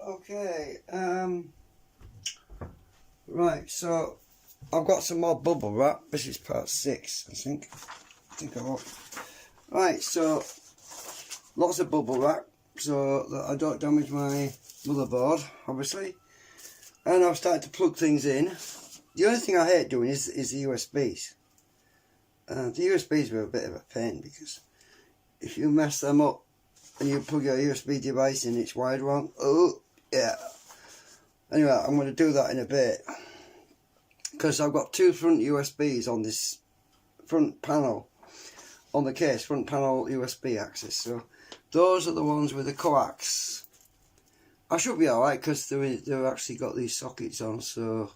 Okay, right, so I've got some more bubble wrap. This is part 6, I think I will. Right, so lots of bubble wrap so that I don't damage my motherboard, obviously. And I've started to plug things in. The only thing I hate doing is the USBs. The USBs were a bit of a pain because if you mess them up and you plug your USB device in, it's wired wrong. Oh, yeah. Anyway, I'm going to do that in a bit because I've got 2 front USBs on this front panel on the case, front panel USB access. So those are the ones with the coax. I should be alright because they've actually got these sockets on, so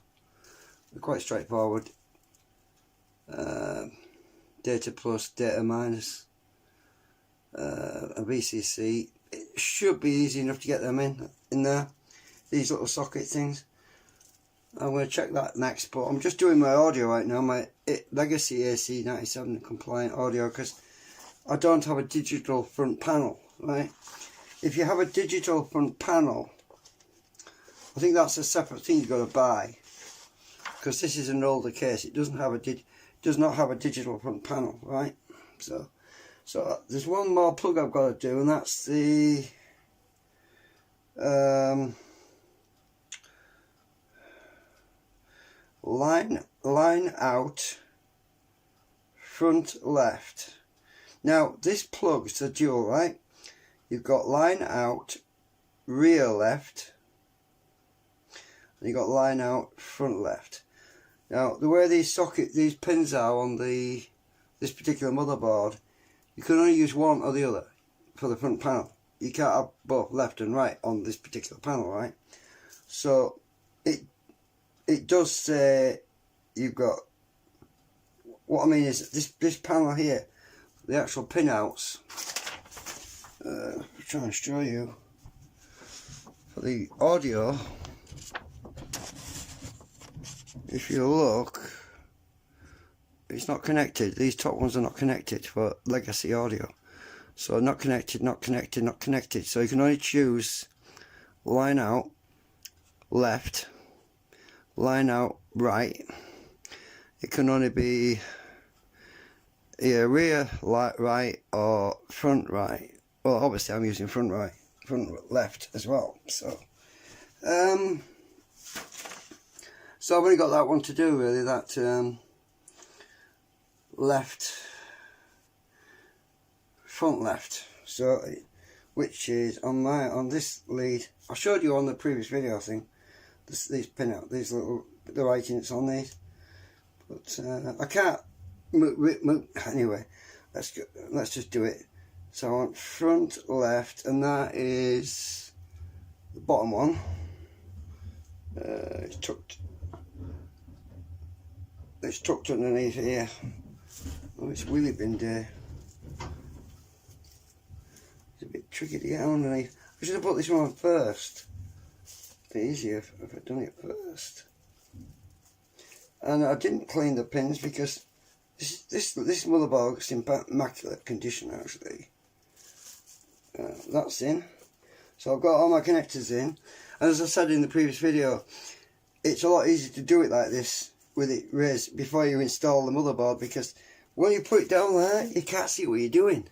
they're quite straightforward. Data plus, data minus, a VCC. It should be easy enough to get them in there. These little socket things. I'm going to check that next, but I'm just doing my audio right now, my legacy AC97 compliant audio, because I don't have a digital front panel, right? If you have a digital front panel, I think that's a separate thing you've got to buy, because this is an older case. It does not have a digital front panel, right? So there's one more plug I've got to do, and that's the line out front left. Now this plug's a dual, right? You've got line out rear left and you've got line out front left. Now the way these pins are on this particular motherboard, you can only use one or the other for the front panel. You can't have both left and right on this particular panel, right? So it does say you've got, what I mean is this panel here, the actual pin outs, I'm trying to show you for the audio. If you look, it's not connected. These top ones are not connected for legacy audio, so not connected, not connected, not connected. So you can only choose line out left, line out right. It can only be either rear right or front right. Well, obviously I'm using front right, front left as well. So I've only got that one to do, really, that front left. So which is on this lead. I showed you on the previous video, I think. These pin out, these little, the writing that's on these, but I can't move. Anyway, let's just do it. So I want front left, and that is the bottom one. It's tucked underneath here. Oh, it's wheelie bin day. It's a bit tricky to get underneath. I should have put this one on first. Easier if I'd done it first. And I didn't clean the pins because this motherboard's in immaculate condition, actually. That's in. So I've got all my connectors in, and as I said in the previous video, it's a lot easier to do it like this with it raised before you install the motherboard, because when you put it down there, you can't see what you're doing.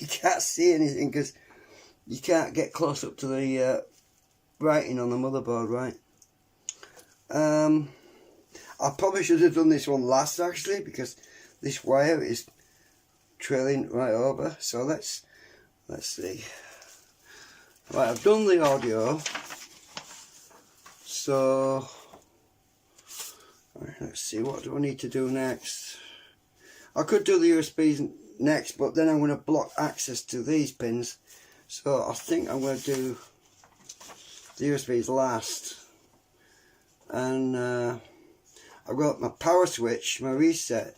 You can't see anything because you can't get close up to the writing on the motherboard, right? I probably should have done this one last, actually, because this wire is trailing right over. So let's see. Right, I've done the audio. So let's see, what do I need to do next? I could do the USBs next, but then I'm going to block access to these pins. So I think I'm going to do the USBs last, and I've got my power switch, my reset.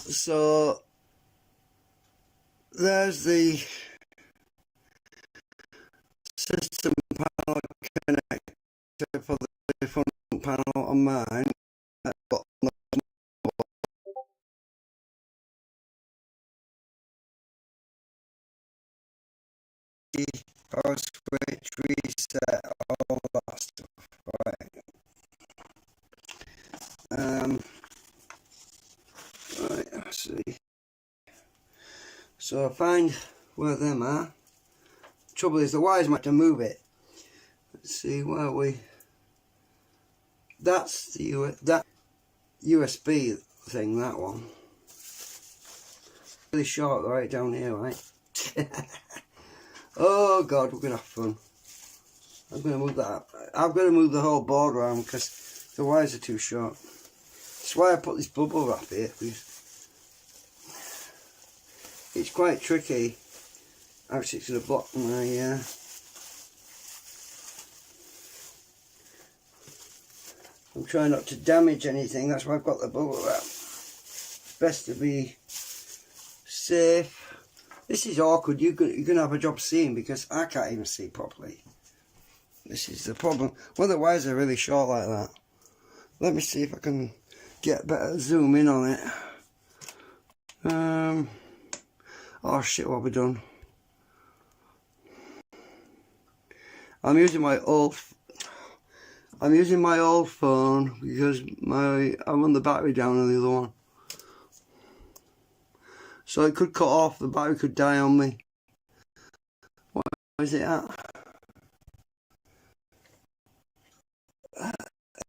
So there's the system panel connector for the front panel on mine. power switch, reset, all that stuff. Right. Right, let's see. So I find where them are. Trouble is the wires might have to move it. Let's see, where are we? That's the that USB thing, that one. Really short right down here, right? Oh god, we're gonna have fun. I'm gonna move that. I'm gonna move the whole board around because the wires are too short. That's why I put this bubble wrap here. It's quite tricky. Actually, it's gonna block my. I'm trying not to damage anything. That's why I've got the bubble wrap. It's best to be safe. This is awkward. You're gonna have a job seeing because I can't even see properly. This is the problem. Well, the wires are really short like that. Let me see if I can get a better zoom in on it. Oh shit, what have we done? I'm using my old phone because I run the battery down on the other one. So it could cut off, the battery could die on me. What is it at?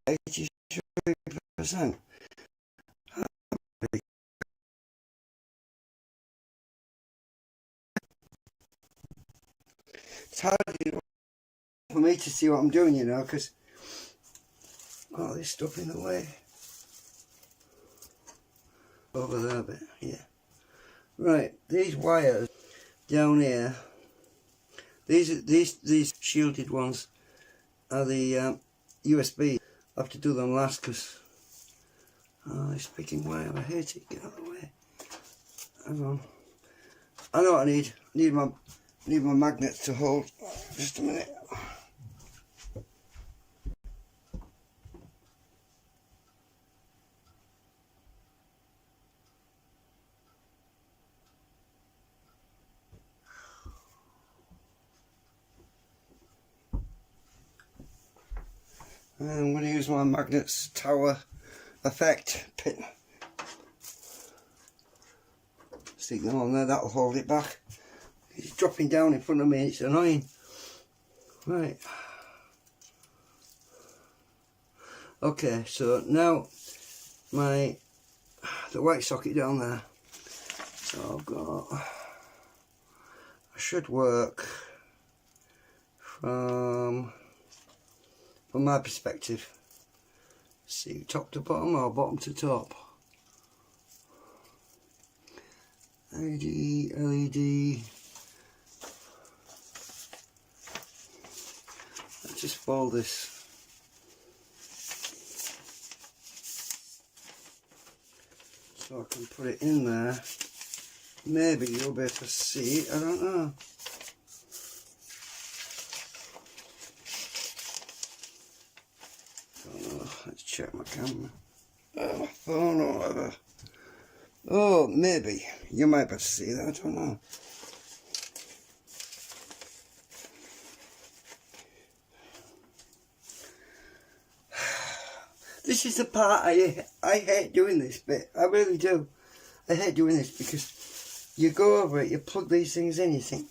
83%. It's hard for me to see what I'm doing, you know, because all this stuff in the way. Over there a bit, yeah. Right, these wires down here, these shielded ones are the USB. I have to do them last because it's picking wire. I hate it. Get out of the way. Hang on. I know what I need. I need my magnets to hold. Just a minute. I'm going to use my magnets tower effect pin. Stick them on there, that'll hold it back. It's dropping down in front of me, it's annoying. Right. Okay, so now the white socket down there. So I've got, I should work from my perspective. See, top to bottom or bottom to top. LED. Let's just fold this. So I can put it in there. Maybe you'll be able to see it, I don't know. Let's check my camera. My phone or whatever. Oh, maybe. You might be able to see that, I don't know. This is the part I hate doing this bit. I really do. I hate doing this because you go over it, you plug these things in, you think,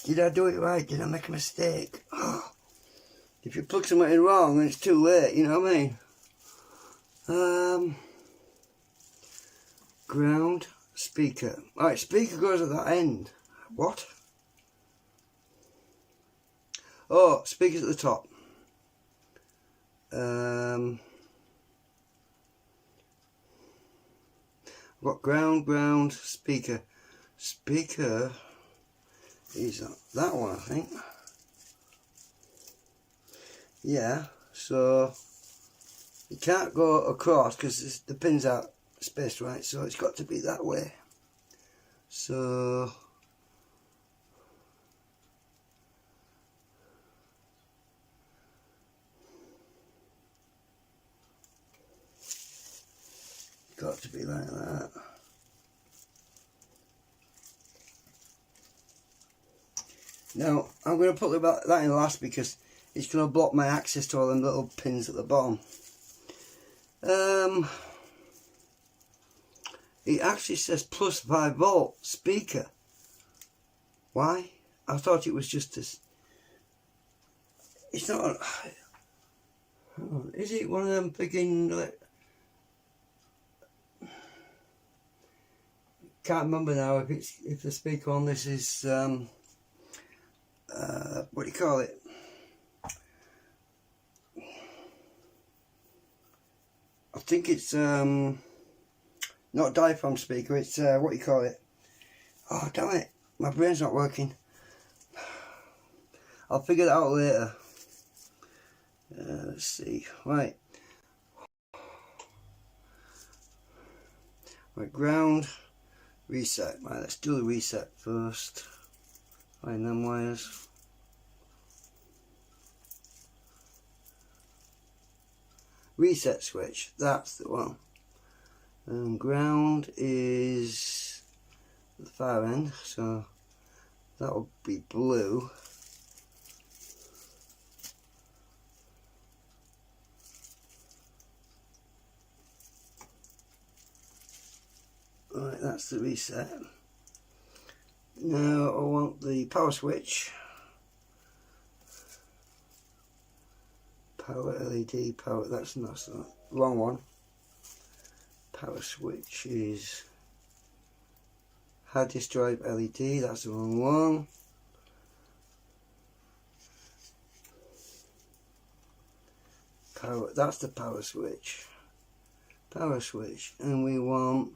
did I do it right? Did I make a mistake? Oh. If you plug something in wrong, then it's too late, you know what I mean? Ground, speaker. Alright, speaker goes at that end. What? Oh, speaker's at the top. I've got ground, speaker. Speaker is that one, I think. Yeah, so you can't go across because the pins are spaced right, so it's got to be that way. So got to be like that. Now I'm going to put that in last because it's going to block my access to all them little pins at the bottom. It actually says plus 5 volt speaker. Why? I thought it was just this. It's not. Is it one of them friggin'? Can't remember now if the speaker on this is what do you call it? I think it's not diaphragm speaker. It's what do you call it? Oh damn it! My brain's not working. I'll figure that out later. Let's see. Right, ground. Reset. Right, let's do the reset first. Find them wires. Reset switch, that's the one. And ground is the far end, so that will be blue. Right, that's the reset. Now I want the power switch. Power LED, power, that's not the wrong one. Power switch is hard disk drive LED, that's the wrong one. Power, that's the power switch. Power switch, and we want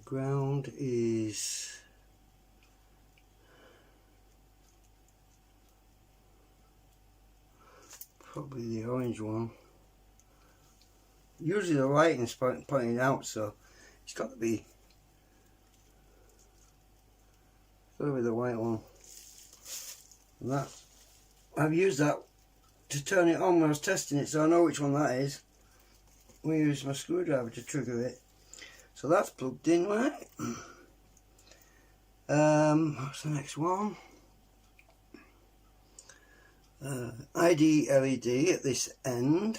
ground is probably the orange one. Usually the lighting's pointing out, so it's got to be the white one. And that I've used that to turn it on when I was testing it, so I know which one that is. We use my screwdriver to trigger it. So that's plugged in, right? What's the next one? ID LED at this end.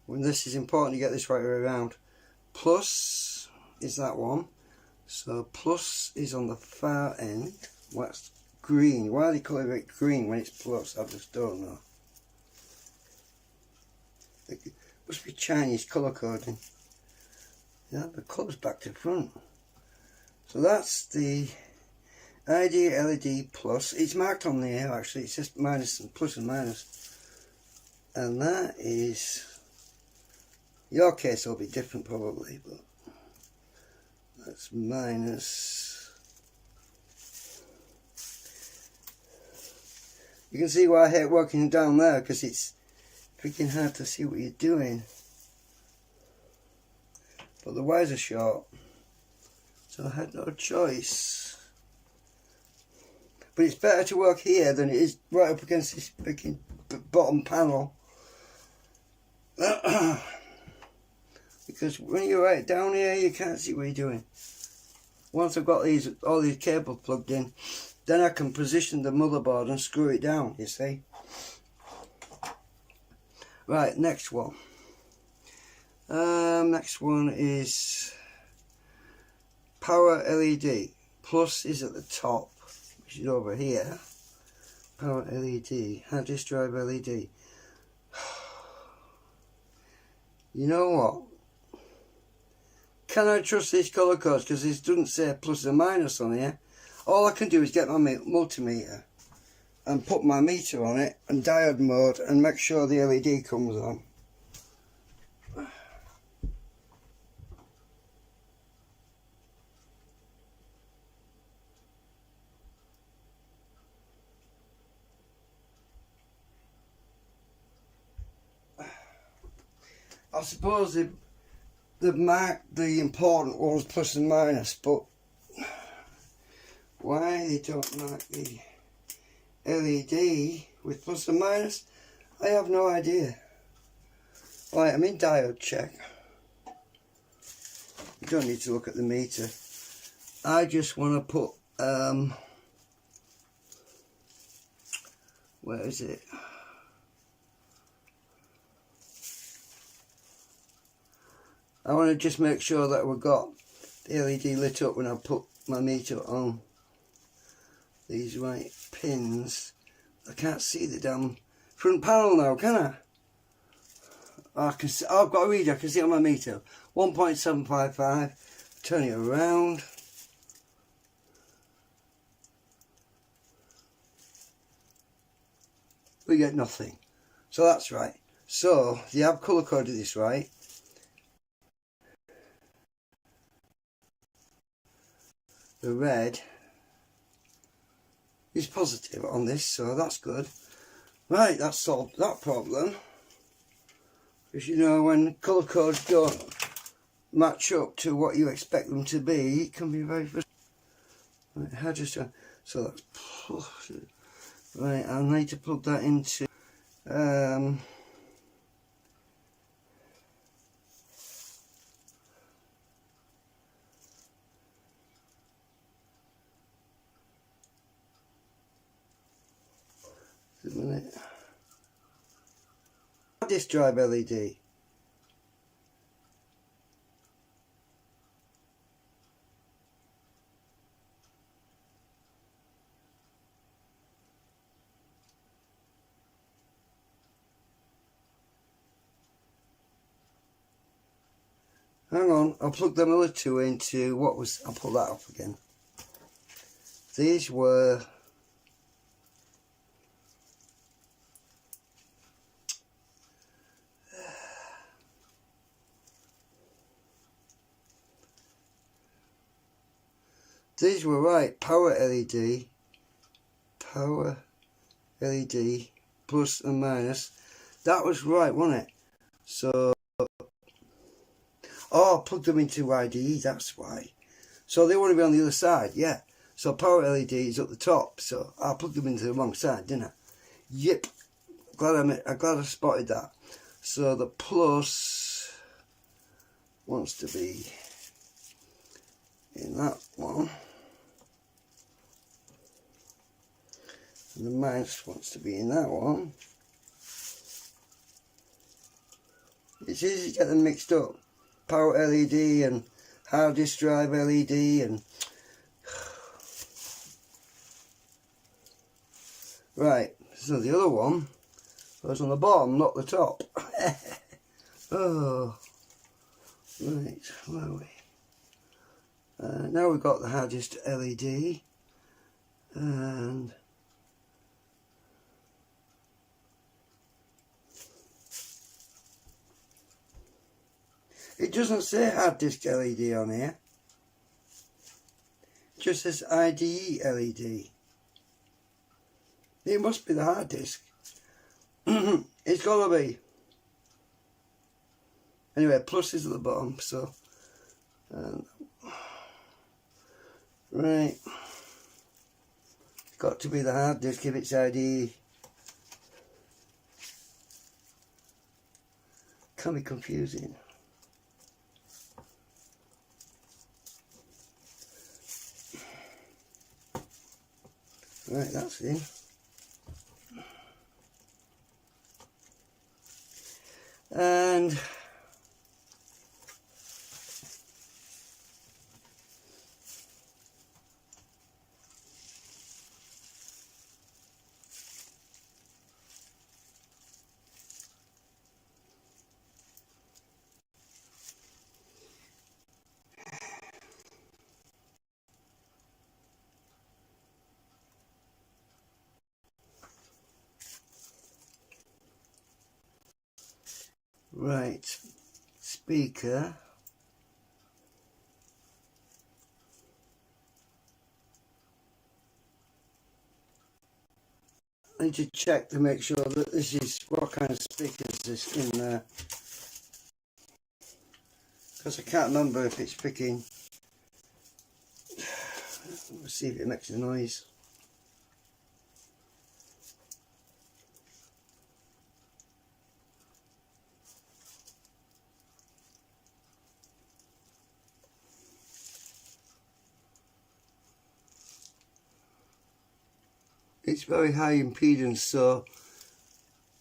When this is important to get this right way around. Plus is that one. So plus is on the far end. What's green? Why do they call it green when it's plus? I just don't know. It must be Chinese colour coding. Yeah, the colour's back to front. So that's the ID LED plus. It's marked on there actually. It's just minus and plus and minus. And that is, your case will be different probably, but that's minus. You can see why I hate working down there, because it's freaking hard to see what you're doing. But the wires are short, so I had no choice. But it's better to work here than it is right up against this freaking bottom panel. Because when you're right down here, you can't see what you're doing. Once I've got all these cables plugged in, then I can position the motherboard and screw it down, you see. Right, next one. Next one is power LED. Plus is at the top, which is over here. Power LED, hard disk drive LED. You know what? Can I trust these colour codes? Because this doesn't say plus or minus on here. All I can do is get my multimeter and put my meter on it and diode mode and make sure the LED comes on. I suppose they've marked the important ones plus and minus, but why they don't mark the LED with plus and minus? I have no idea. Right, I'm in diode check. You don't need to look at the meter. I just want to put, where is it? I want to just make sure that we've got the LED lit up when I put my meter on these right pins. I can't see the damn front panel now, can I? I can see, I've got a reader, I can see it on my meter. 1.755. Turn it around. We get nothing. So that's right. So you have colour coded this right. The red is positive on this, so that's good. Right, that's solved that problem. Because you know, when colour codes don't match up to what you expect them to be, it can be very frustrating. Right, I just so that's right. I need to plug that into a minute. Disk drive LED. Hang on, I'll plug them other two into what was, I'll pull that up again. These were right, power LED plus and minus. That was right, wasn't it? So oh, I plugged them into IDE, that's why. So they want to be on the other side, yeah. So power LED is up the top, so I plugged them into the wrong side, didn't I? Yep. I'm glad I spotted that. So the plus wants to be in that one. And the minus wants to be in that one. It's easy to get them mixed up. Power LED and hard disk drive LED and right, so the other one goes on the bottom, not the top. Oh, right, where are we? Now we've got the hard disk LED and it doesn't say hard disk LED on here. It just says IDE LED. It must be the hard disk. It's gotta be. Anyway, plus is at the bottom, so right. It's got to be the hard disk if it's IDE. Can be confusing. Right, that's in. And right, speaker. I need to check to make sure that this is, what kind of speaker is this in there, because I can't remember if it's picking. Let's see if it makes a noise. it's very high impedance, so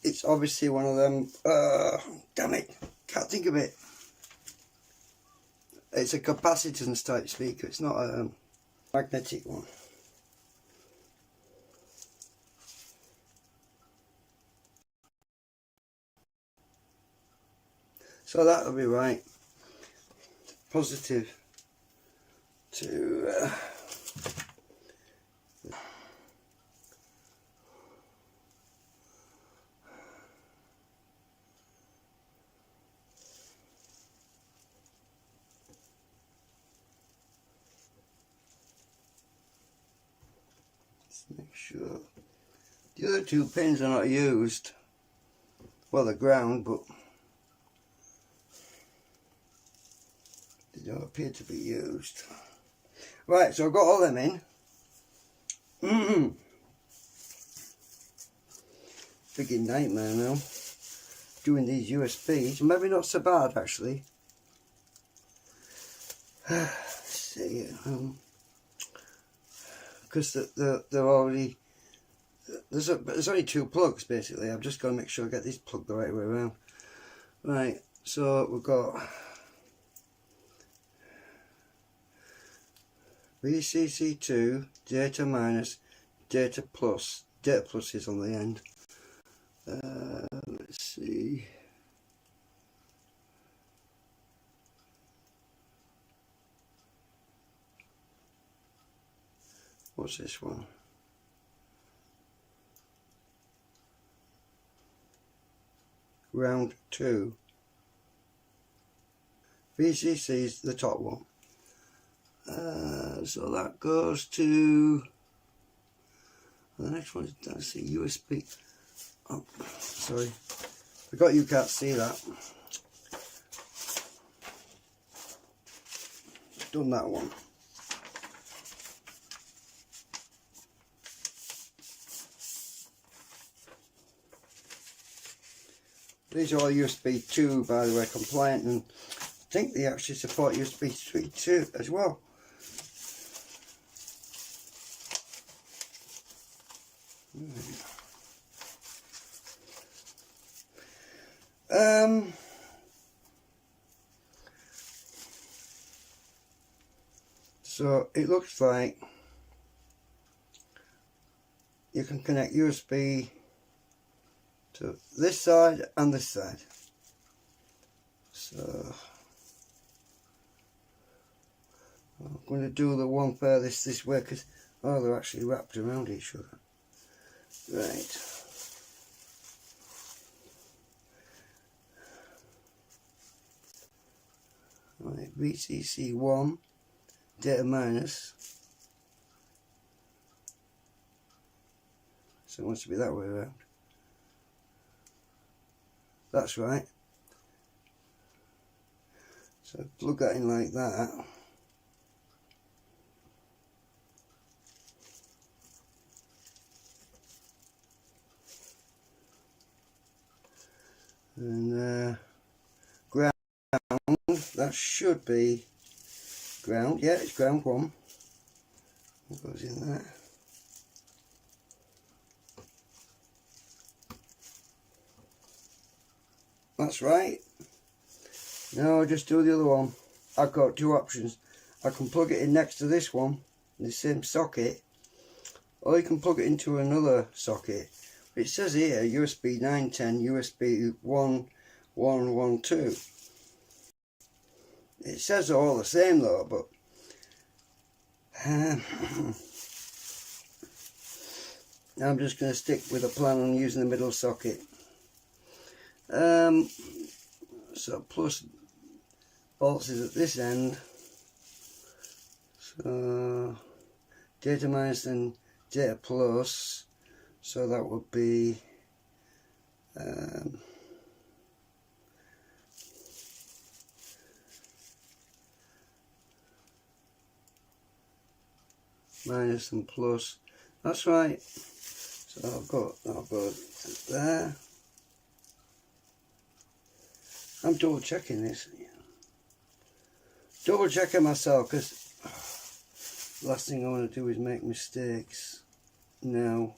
it's obviously one of them. Damn it, can't think of it. It's a capacitance type speaker, it's not a magnetic one. So that'll be right. Positive to make sure the other two pins are not used. Well, they're ground, but they don't appear to be used. Right, so I've got all them in. Freaking nightmare now doing these USBs. Maybe not so bad actually. Let's see, because they're already, there's only two plugs basically. I've just got to make sure I get this plug the right way around. Right, so we've got VCC2, data minus, data plus. Data plus is on the end. Let's see. What's this one? Round 2. VCC is the top one. So that goes to the next one. That's the USB. Oh, sorry, forgot you can't see that. Done that one. These are all USB 2, by the way, compliant, and I think they actually support USB 3 too as well. So it looks like you can connect USB to this side and this side. So I'm going to do the one furthest this way because, oh, they're actually wrapped around each other. Right. Right, VCC1, data minus. So it wants to be that way around. That's right. So plug that in like that. And ground, that should be ground. Yeah, it's ground 1. What goes in there? That's right. Now I'll just do the other one. I've got two options. I can plug it in next to this one in the same socket, or you can plug it into another socket. It says here USB 910, USB 1112. It says they're all the same though, but I'm just going to stick with a plan on using the middle socket. So plus bolts is at this end. So data minus and data plus. So that would be minus and plus. That's right. So I'll go there. I'm double checking this. Double checking myself because last thing I want to do is make mistakes. Now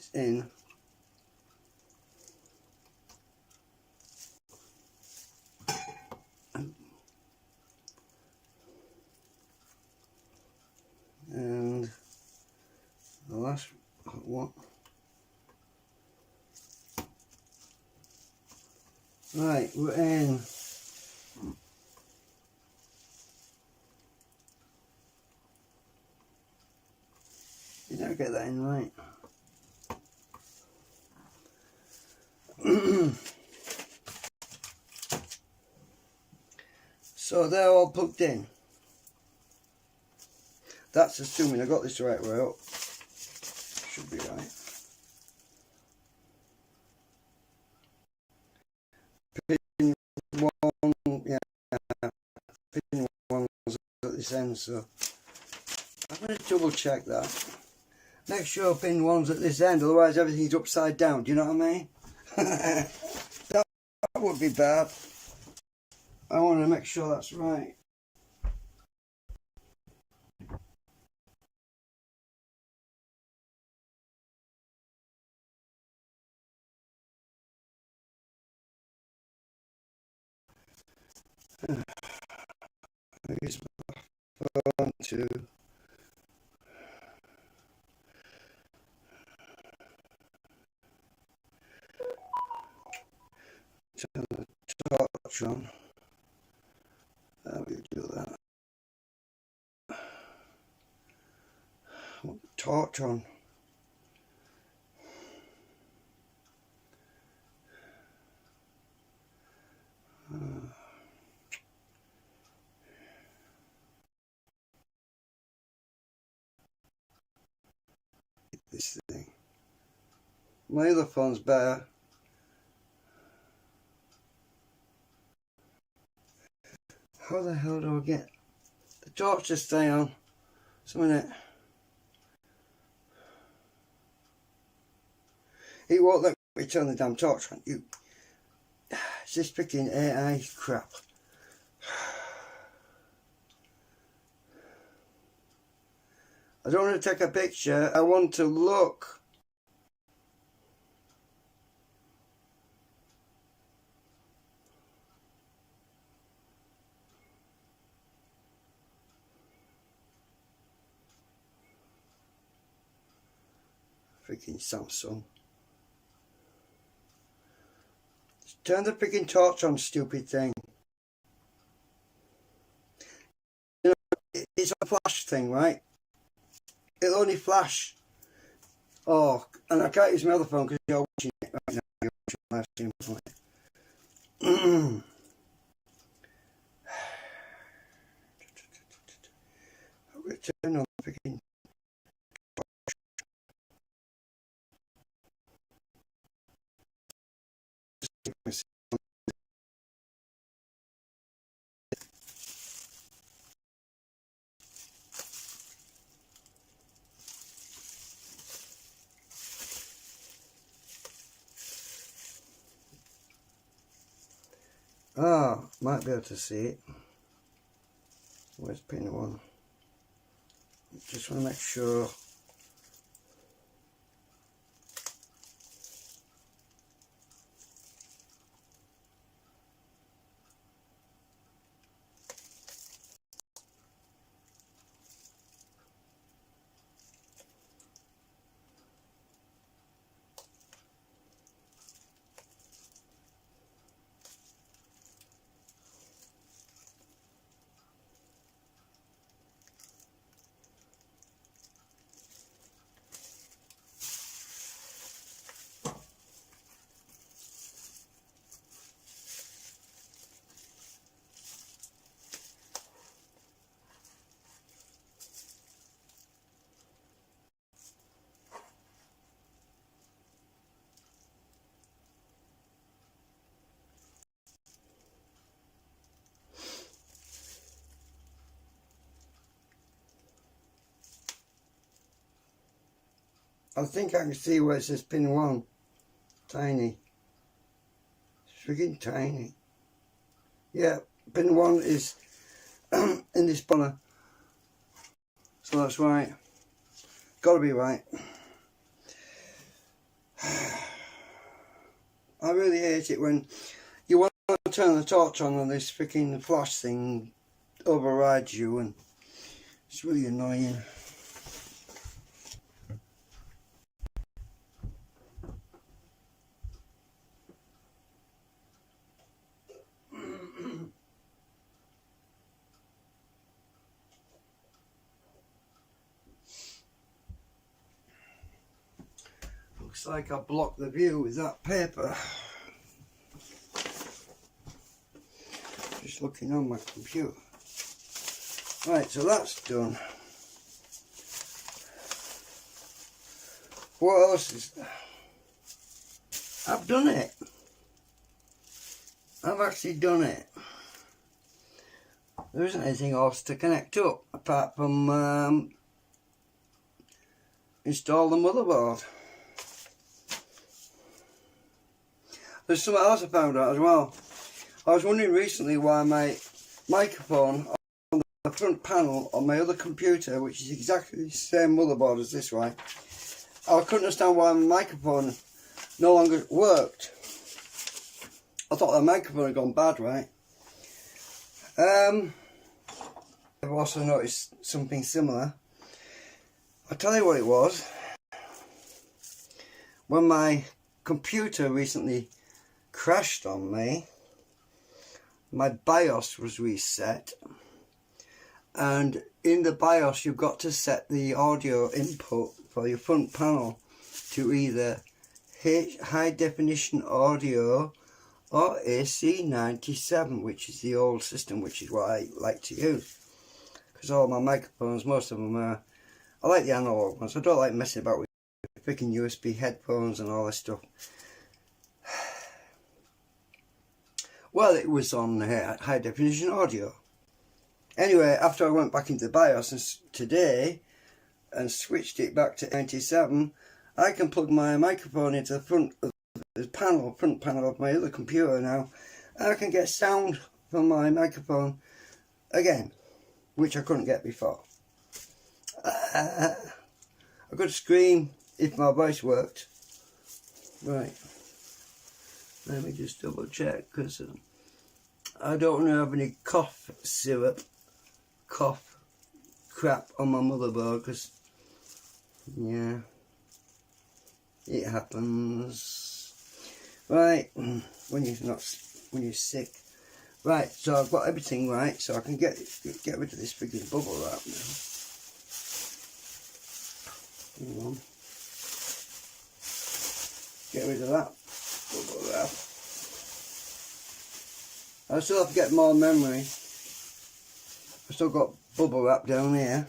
it's in. And the last one. Right, we're in. You never get that in right. So they're all plugged in. That's assuming I got this the right way up. Should be right. Pin 1, yeah, pin 1 was at this end, so I'm going to double check that. Make sure pin 1's at this end, otherwise everything's upside down, do you know what I mean? That would be bad. I want to make sure that's right. Use my phone to turn the torch on. How do you do that? Torch on. This thing. My other phone's better. How the hell do I get the torch to stay on? Just a minute. It won't let me turn the damn torch on. It's this freaking AI crap. I don't want to take a picture, I want to look. Freaking Samsung. Just turn the freaking torch on, stupid thing. You know, it's a flash thing, right? It'll only flash. Oh, and I can't use my other phone because you're watching it right now. You're watching my live stream on it. I'm going to turn on the freaking. Ah, might be able to see it. Where's pin 1? Just want to make sure. I think I can see where it says pin 1. Tiny. It's freaking tiny. Yeah, pin 1 is in this corner. So that's right. Gotta be right. I really hate it when you want to turn the torch on and this freaking flash thing overrides you, and it's really annoying. Looks like I blocked the view with that paper. Just looking on my computer. Right, so that's done. What else is there? I've done it. I've actually done it. There isn't anything else to connect up apart from install the motherboard. There's something else I found out as well. I was wondering recently why my microphone on the front panel on my other computer, which is exactly the same motherboard as this one, I couldn't understand why my microphone no longer worked. I thought the microphone had gone bad, right? I've also noticed something similar. I'll tell you what it was. When my computer recently crashed on me, my BIOS was reset, and in the BIOS you've got to set the audio input for your front panel to either high definition audio or AC97, which is the old system, which is what I like to use, because all my microphones, most of them are, I like the analog ones. I don't like messing about with freaking USB headphones and all this stuff. Well, it was on high definition audio. Anyway, after I went back into the BIOS today and switched it back to 97, I can plug my microphone into the front panel of my other computer now, and I can get sound from my microphone again, which I couldn't get before. I could scream if my voice worked. Right, let me just double check, because I don't want to have any cough syrup, cough crap on my motherboard, because yeah, it happens. Right, when you're sick. Right, so I've got everything right, so I can get rid of this freaking bubble wrap now. Hang on. Get rid of that bubble wrap. I still have to get more memory. I've still got bubble wrap down here.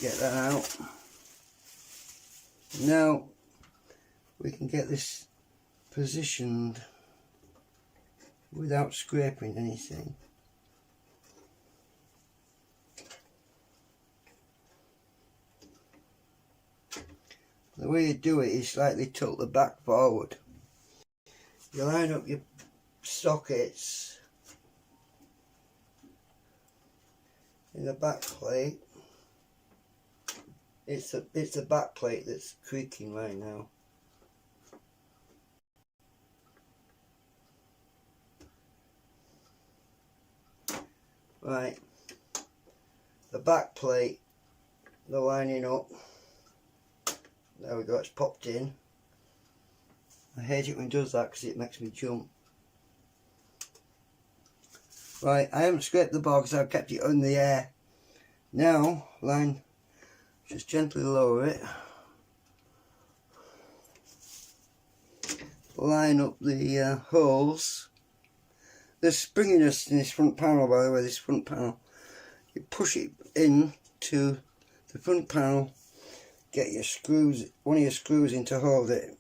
Get that out. Now we can get this positioned without scraping anything. The way you do it is slightly tilt the back forward. You line up your sockets in the back plate. It's the back plate that's creaking right now. Right, the back plate, the lining up. There we go, it's popped in. I hate it when it does that because it makes me jump. Right, I haven't scraped the board because I've kept it in the air. Now, just gently lower it. Line up the holes. There's springiness in this front panel, by the way, this front panel. You push it in to the front panel, get your screws, one of your screws in to hold it.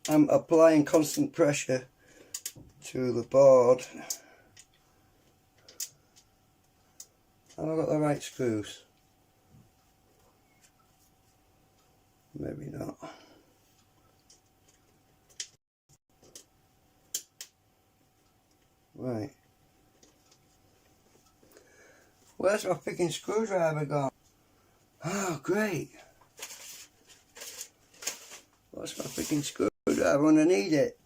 I'm applying constant pressure to the board. Have I got the right screws? Maybe not. Right. Where's my freaking screwdriver gone? Oh great. What's my freaking screwdriver when I need it?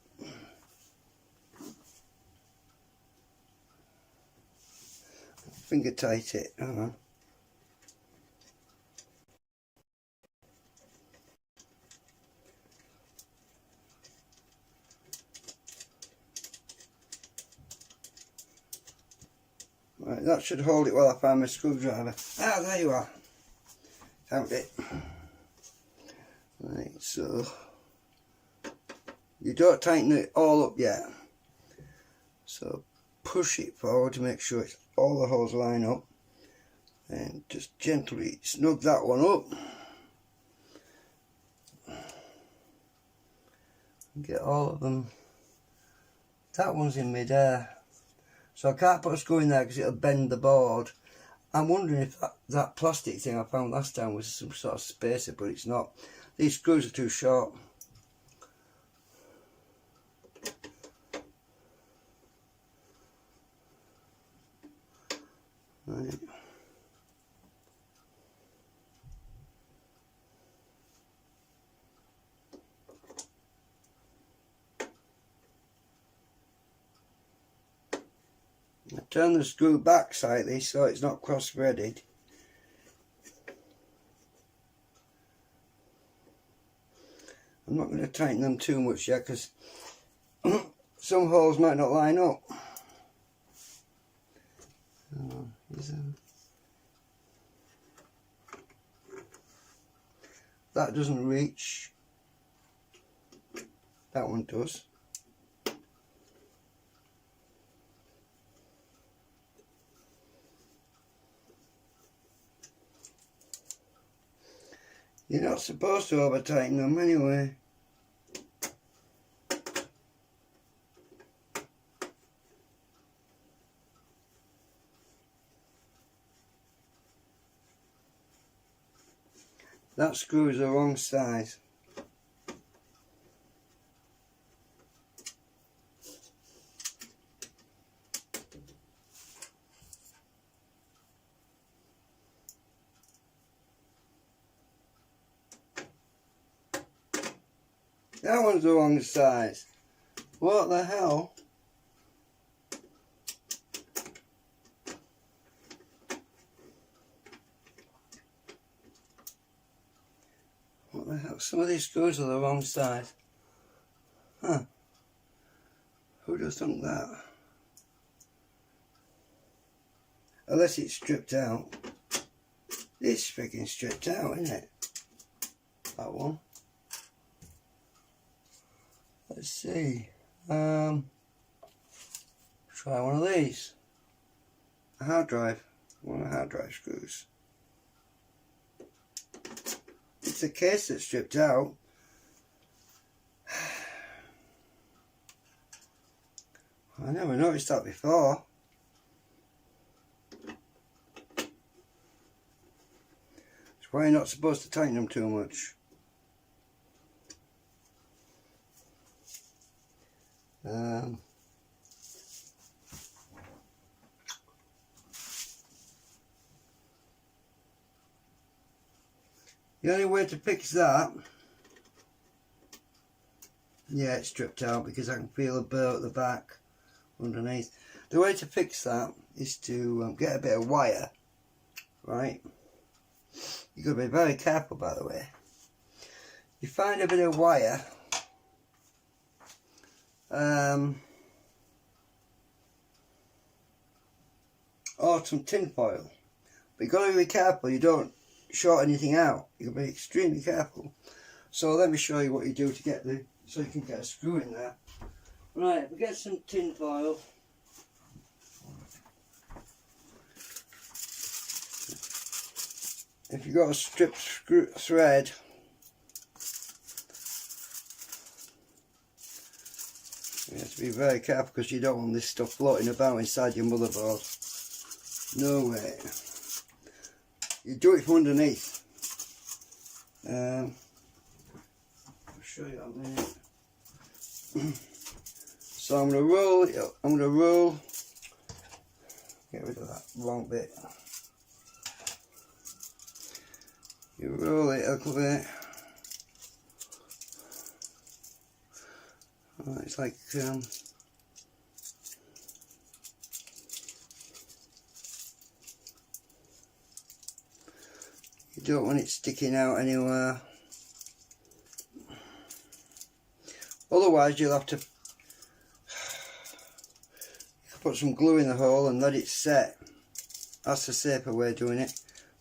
Finger tight it. Hang on. Right, that should hold it while I find my screwdriver. Ah, there you are. Found it. Right, so you don't tighten it all up yet. So push it forward to make sure it's all the holes line up, and just gently snug that one up. Get all of them. That one's in mid-air, so I can't put a screw in there because it'll bend the board. I'm wondering if that plastic thing I found last time was some sort of spacer, but it's not. These screws are too short. Right. I turn the screw back slightly so it's not cross-threaded. I'm not going to tighten them too much yet because some holes might not line up. That doesn't reach. That one does. You're not supposed to over tighten them anyway. That screw is the wrong size. That one's the wrong size. What the hell? What the hell? Some of these screws are the wrong size. Huh. Who'd have thunk that? Unless it's stripped out. It's freaking stripped out, isn't it? That one. Let's see. Try one of these. A hard drive. One of the hard drive screws. It's the case that's stripped out. I never noticed that before. That's why you're not supposed to tighten them too much. The only way to fix that, yeah, it's stripped out because I can feel a burr at the back underneath. The way to fix that is to get a bit of wire, right? You've got to be very careful, by the way. You find a bit of wire, or some tin foil, but you've got to be careful you don't short anything out. You've got to be extremely careful. So let me show you what you do to get so you can get a screw in there. Right, we get some tin foil. If you've got a stripped thread, you have to be very careful because you don't want this stuff floating about inside your motherboard. No way. You do it from underneath. I'll show you in a minute. So I'm going to roll it up. I'm going to roll. Get rid of that wrong bit. You roll it a little bit. Oh, it's like you don't want it sticking out anywhere. Otherwise you'll have to put some glue in the hole and let it set. That's the safer way of doing it.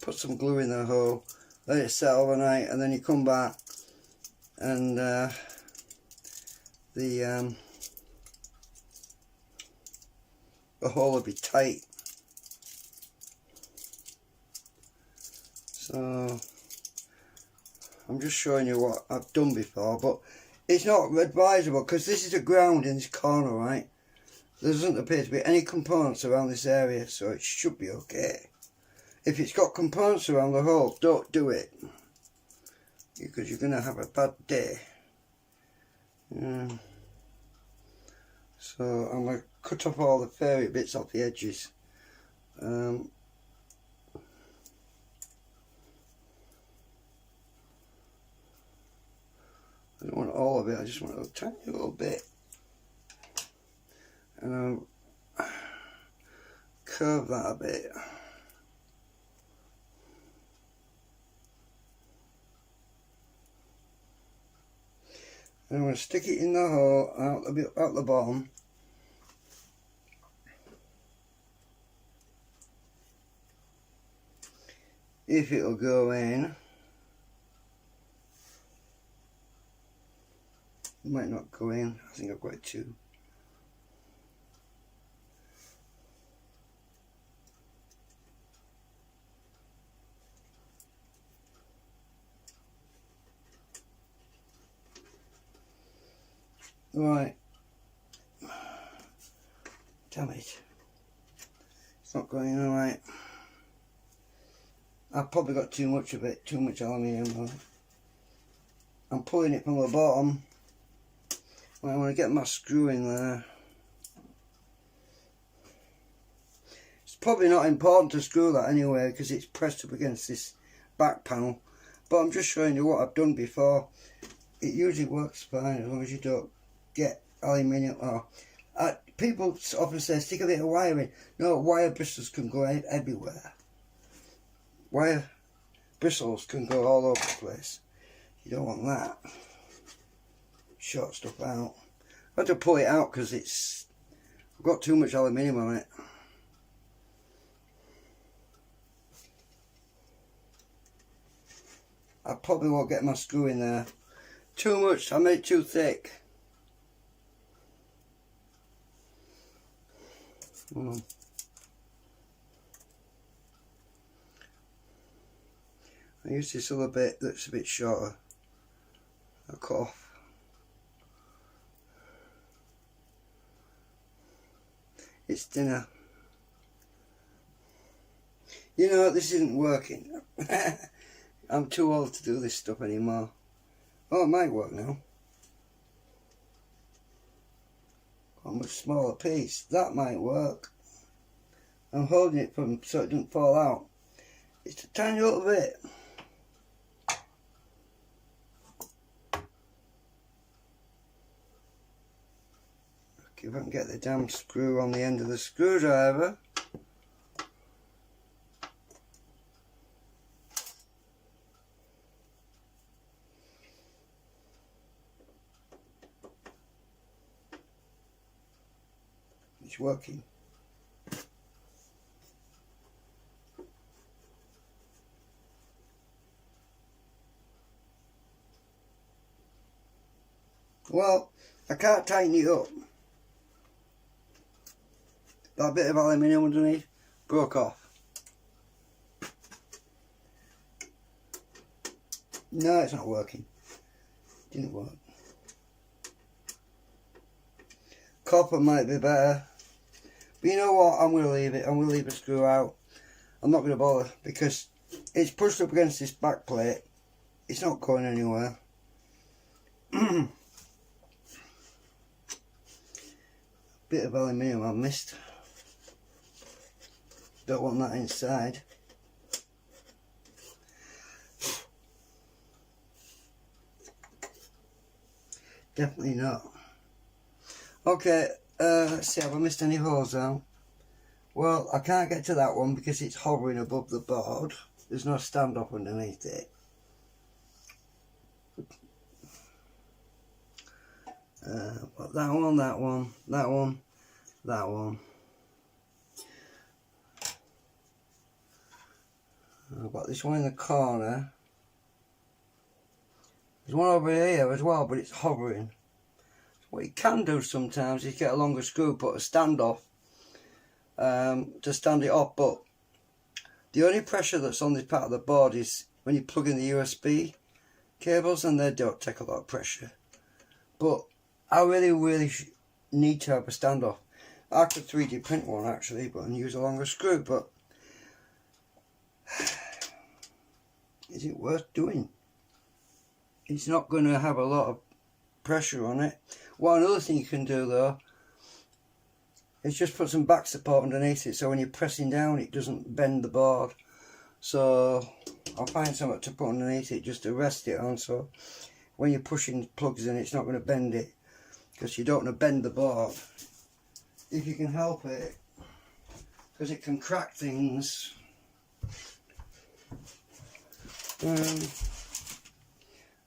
Put some glue in the hole, let it set overnight, and then you come back and the hole will be tight. So I'm just showing you what I've done before, but it's not advisable because this is the ground in this corner, right? There doesn't appear to be any components around this area, so it should be okay. If it's got components around the hole, don't do it, because you're going to have a bad day. So I'm going to cut off all the fairy bits off the edges. I don't want all of it, I just want a tiny little bit. And I'll curve that a bit. And I'm going to stick it in the hole out the bottom. If it'll go in. It might not go in. I think I've got it too. Right. Damn it. It's not going in right. I've probably got too much of it, too much aluminium. I'm pulling it from the bottom. I want to get my screw in there. It's probably not important to screw that anyway because it's pressed up against this back panel. But I'm just showing you what I've done before. It usually works fine as long as you don't get aluminium. People often say stick a bit of wire in. No, wire bristles can go everywhere. Wire bristles can go all over the place. You don't want that. Short stuff out. I had to pull it out because I've got too much aluminium on it. I probably won't get my screw in there. Too much, I made it too thick. I use this other bit that's a bit shorter. I'll cut off. It's thinner. You know, this isn't working. I'm too old to do this stuff anymore. Oh, it might work now. A much smaller piece. That might work. I'm holding it from so it doesn't fall out. It's a tiny little bit. Okay, if I can get the damn screw on the end of the screwdriver. It's working. Well, I can't tighten it up. That bit of aluminium underneath broke off. No, it's not working. Didn't work. Copper might be better. But you know what? I'm going to leave it. I'm going to leave the screw out. I'm not going to bother because it's pushed up against this back plate. It's not going anywhere. Bit of aluminium I missed. Don't want that inside. Definitely not. Okay, let's see, have I missed any holes out? Well, I can't get to that one because it's hovering above the board. There's no stand-up underneath it. But that one, that one, that one, that one. I've got this one in the corner. There's one over here as well, but it's hovering. What you can do sometimes is get a longer screw, put a standoff to stand it up, but the only pressure that's on this part of the board is when you plug in the USB cables, and they don't take a lot of pressure. But I really need to have a standoff. I could 3D print one actually, but and use a longer screw, but is it worth doing? It's not going to have a lot of pressure on it. One other thing you can do though is just put some back support underneath it, so when you're pressing down it doesn't bend the board. So I'll find something to put underneath it just to rest it on, so when you're pushing plugs in it's not going to bend it, because you don't want to bend the board if you can help it, because it can crack things.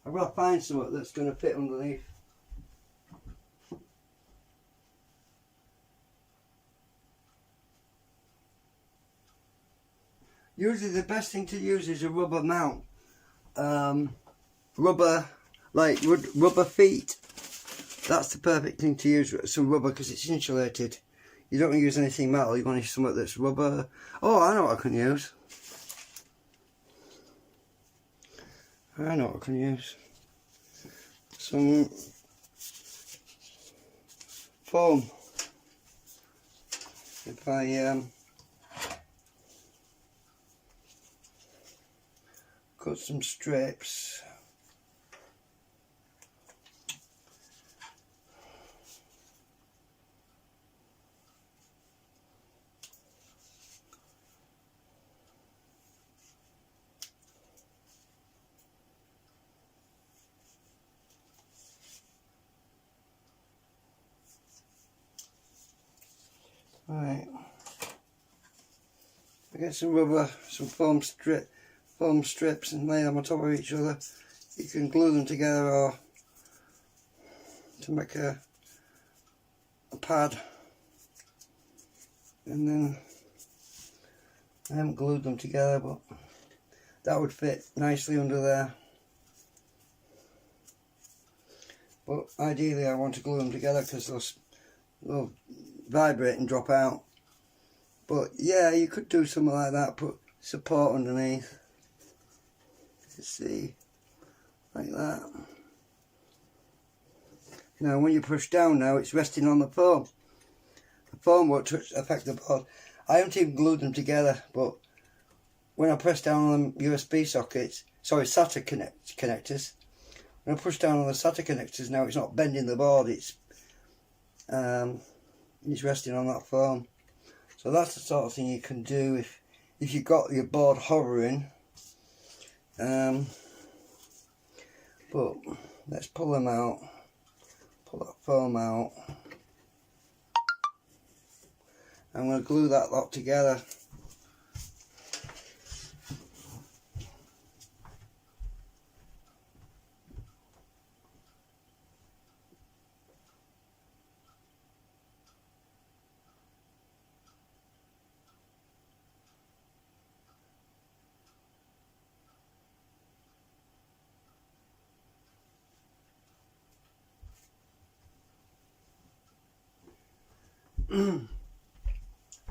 I've got to find something that's going to fit underneath. Usually the best thing to use is a rubber mount. Rubber feet. That's the perfect thing to use, some rubber, because it's insulated. You don't want to use anything metal, you want to use something that's rubber. Oh, I know what I can use. I know what I can use. Some foam. If I cut some strips. Right, I get some rubber, some foam strips, and lay them on top of each other. You can glue them together or to make a pad, and then I haven't glued them together, but that would fit nicely under there. But ideally I want to glue them together because they'll vibrate and drop out. But yeah, you could do something like that, put support underneath. You see, like that. Now when you push down now, it's resting on the foam. The foam won't affect the board. I haven't even glued them together, but when I press down on the USB sockets, sorry, SATA connectors, when I push down on the SATA connectors now, it's not bending the board, it's resting on that foam. So that's the sort of thing you can do if you've got your board hovering. But let's pull them out, pull that foam out. I'm going to glue that lot together.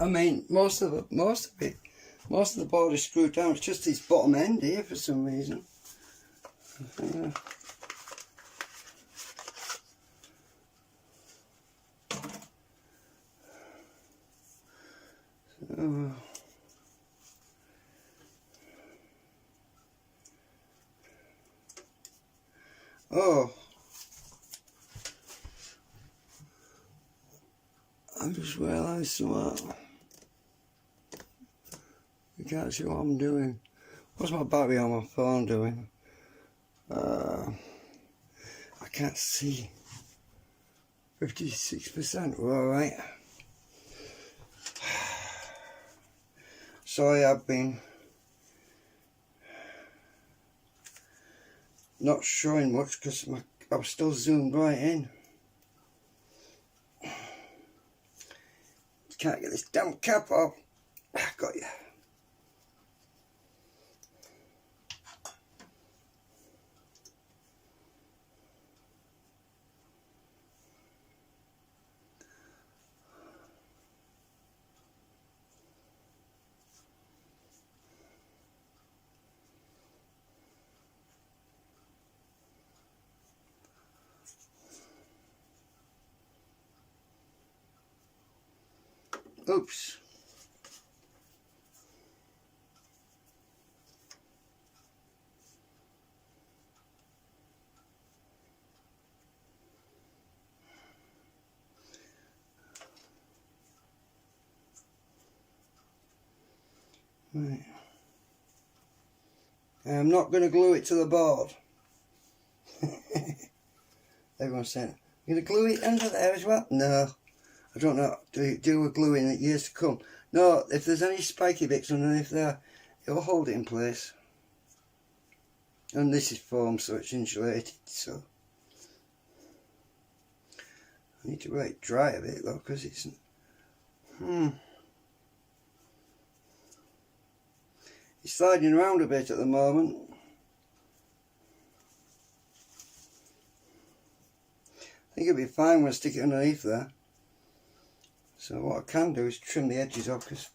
I mean, most of the board is screwed down. It's just this bottom end here for some reason. Oh, I just realised something. You can't see what I'm doing. What's my battery on my phone doing? I can't see. 56%, alright. Sorry, I've been not showing much because I'm still zoomed right in. Can't get this damn cap off. Got you. Oops. Right. I'm not going to glue it to the board. Everyone's saying, you're going to glue it under there as well? No. I don't know. Do a glue in years to come. No, if there's any spiky bits underneath there, it'll hold it in place. And this is foam, so it's insulated, so I need to let it dry a bit though, because it's it's sliding around a bit at the moment. I think it'll be fine when I stick it underneath there. So what I can do is trim the edges off because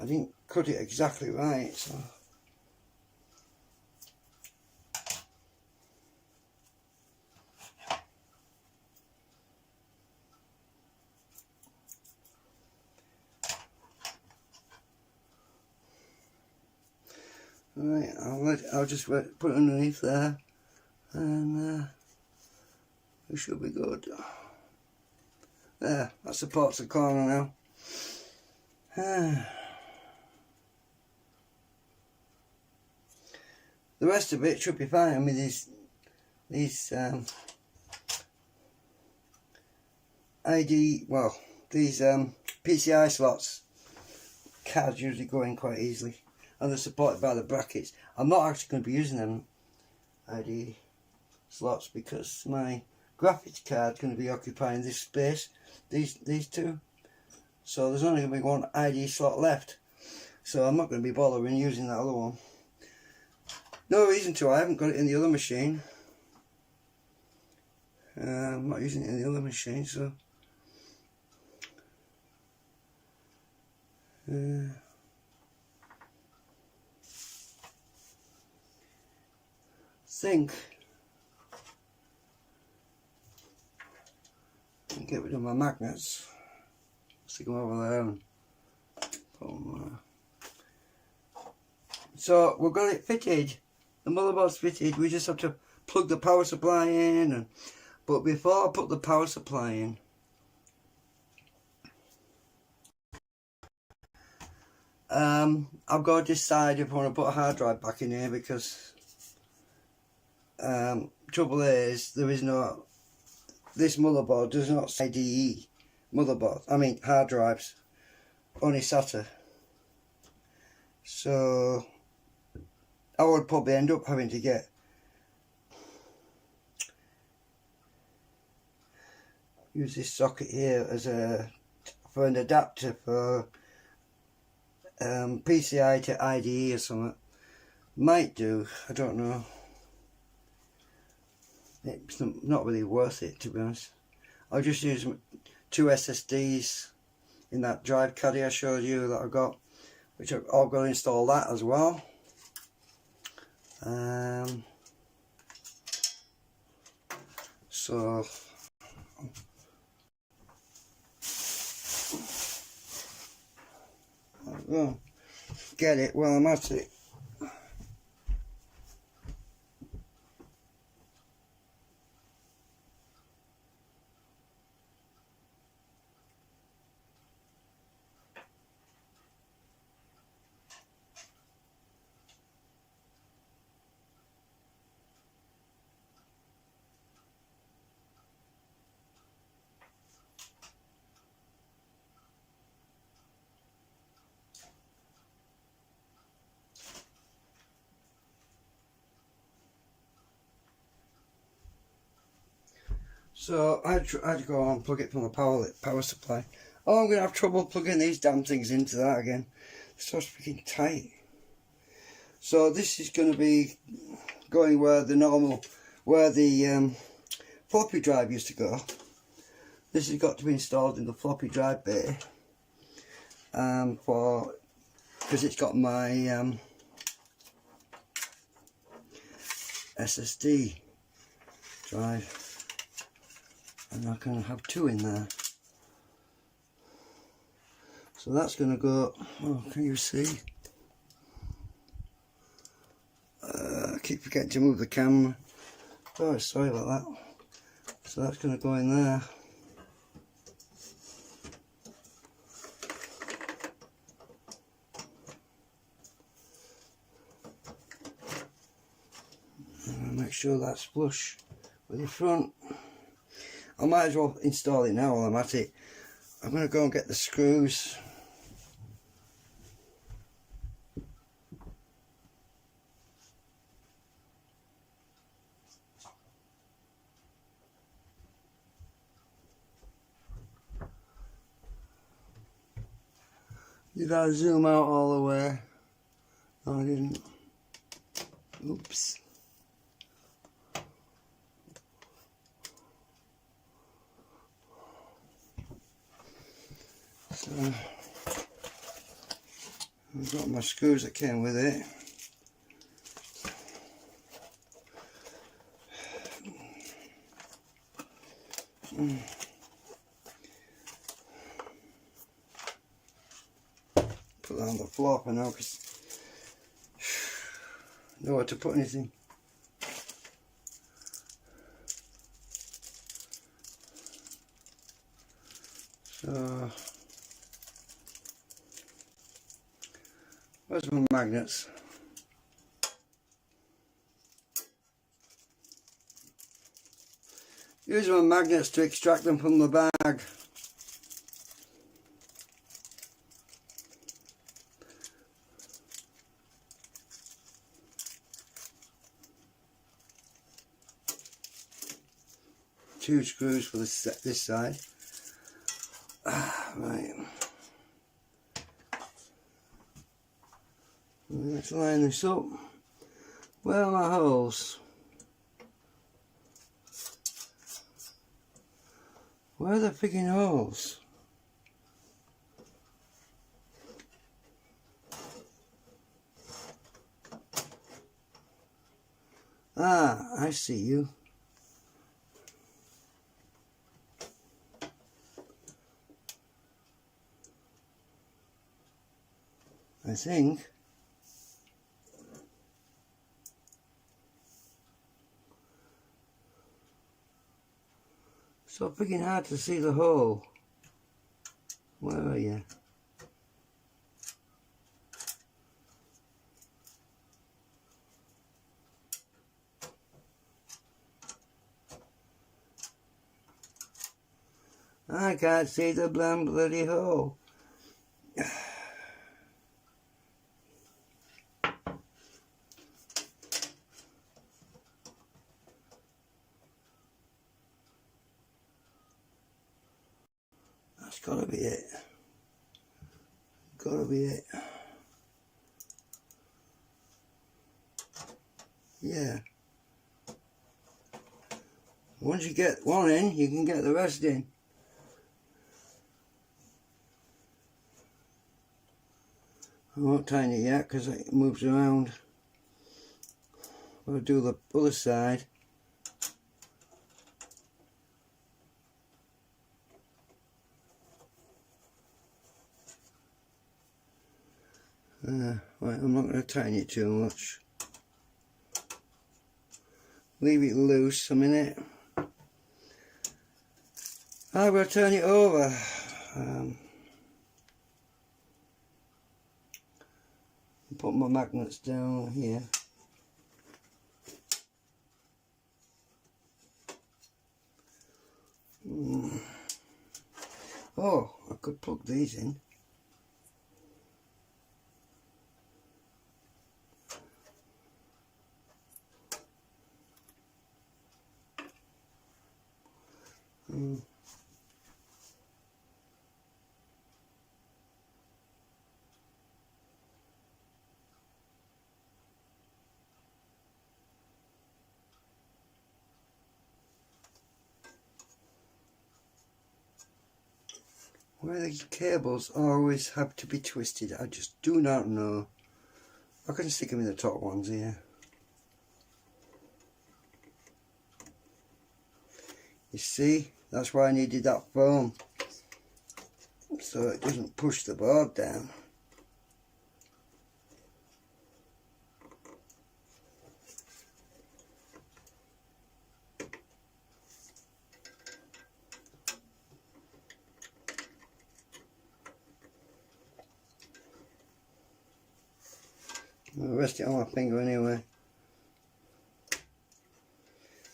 I didn't cut it exactly right. So right, I'll just put it underneath there, and we should be good. There, that supports the corner now. The rest of it should be fine. I mean, these PCI slots, cards usually go in quite easily, and they're supported by the brackets. I'm not actually going to be using them ID slots because my graphics card is going to be occupying this space, these two, so there's only going to be one ID slot left, so I'm not going to be bothering using that other one. No reason to. I haven't got it in the other machine. I'm not using it in the other machine, so think I can get rid of my magnets. Stick them over there and put them there. So we've got it fitted. The motherboard's fitted. We just have to plug the power supply in. But before I put the power supply in, I've got to decide if I want to put a hard drive back in here, because trouble is this motherboard does not say IDE motherboard. I mean hard drives, only SATA. So I would probably end up having to use this socket here as for an adapter for PCI to IDE or something. Might do, I don't know. It's not really worth it, to be honest. I'll just use 2 SSDs in that drive caddy I showed you that I got, which I've got to install that as well. So I'll get it while I'm at it. So I had to go on and plug it from the power supply. Oh, I'm going to have trouble plugging these damn things into that again. It's so freaking tight. So this is going to be going where the floppy drive used to go. This has got to be installed in the floppy drive bay. Because it's got my SSD drive, and I can have two in there. So that's going to go. Oh, can you see? I keep forgetting to move the camera. Oh, sorry about that. So that's going to go in there. Make sure that's flush with the front. I might as well install it now while I'm at it. I'm going to go and get the screws. Did I zoom out all the way? No, I didn't. Oops. So I've got my screws that came with it. Put that on the floor for now because nowhere to put anything. So where's my magnets? Use my magnets to extract them from the bag. Two screws for this side. Right. Let's line this up. Where are my holes? Where are the freaking holes? Ah, I see you. I think. So freaking hard to see the hole. Where are you? I can't see the bloody hole. That's gotta be it. Gotta be it. Yeah. Once you get one in, you can get the rest in. I won't tighten it yet because it moves around. I'll do the other side. Right, I'm not going to tighten it too much. Leave it loose a minute. I'm going to turn it over. Put my magnets down here. Oh, I could plug these in. Why the cables always have to be twisted, I just do not know. I can stick them in the top ones here. You see, that's why I needed that foam, so it doesn't push the board down. I'll rest it on my finger anyway.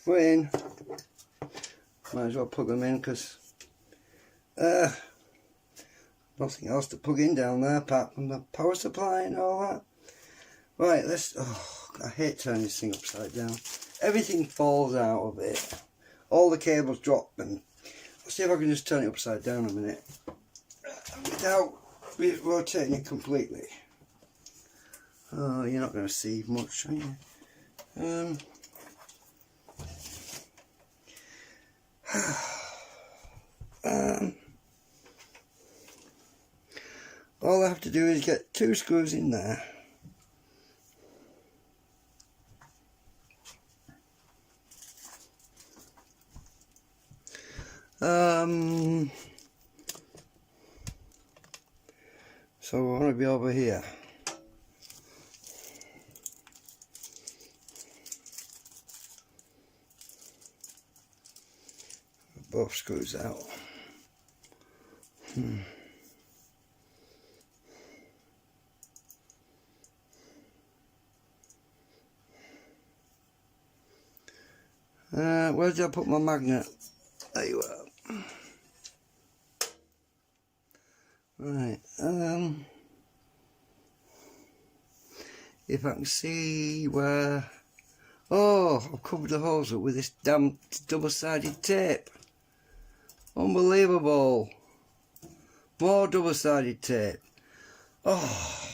We're in. Might as well plug them in because nothing else to plug in down there apart from the power supply and all that. Right, let's. Oh, I hate turning this thing upside down. Everything falls out of it. All the cables drop, and let's see if I can just turn it upside down a minute without rotating it completely. Oh, you're not going to see much, are you? All I have to do is get 2 screws in there. So we want to be over here. Both screws out. Where did I put my magnet? There you are. Right. If I can see where. Oh, I've covered the holes up with this damn double-sided tape. Unbelievable. More double-sided tape. Oh,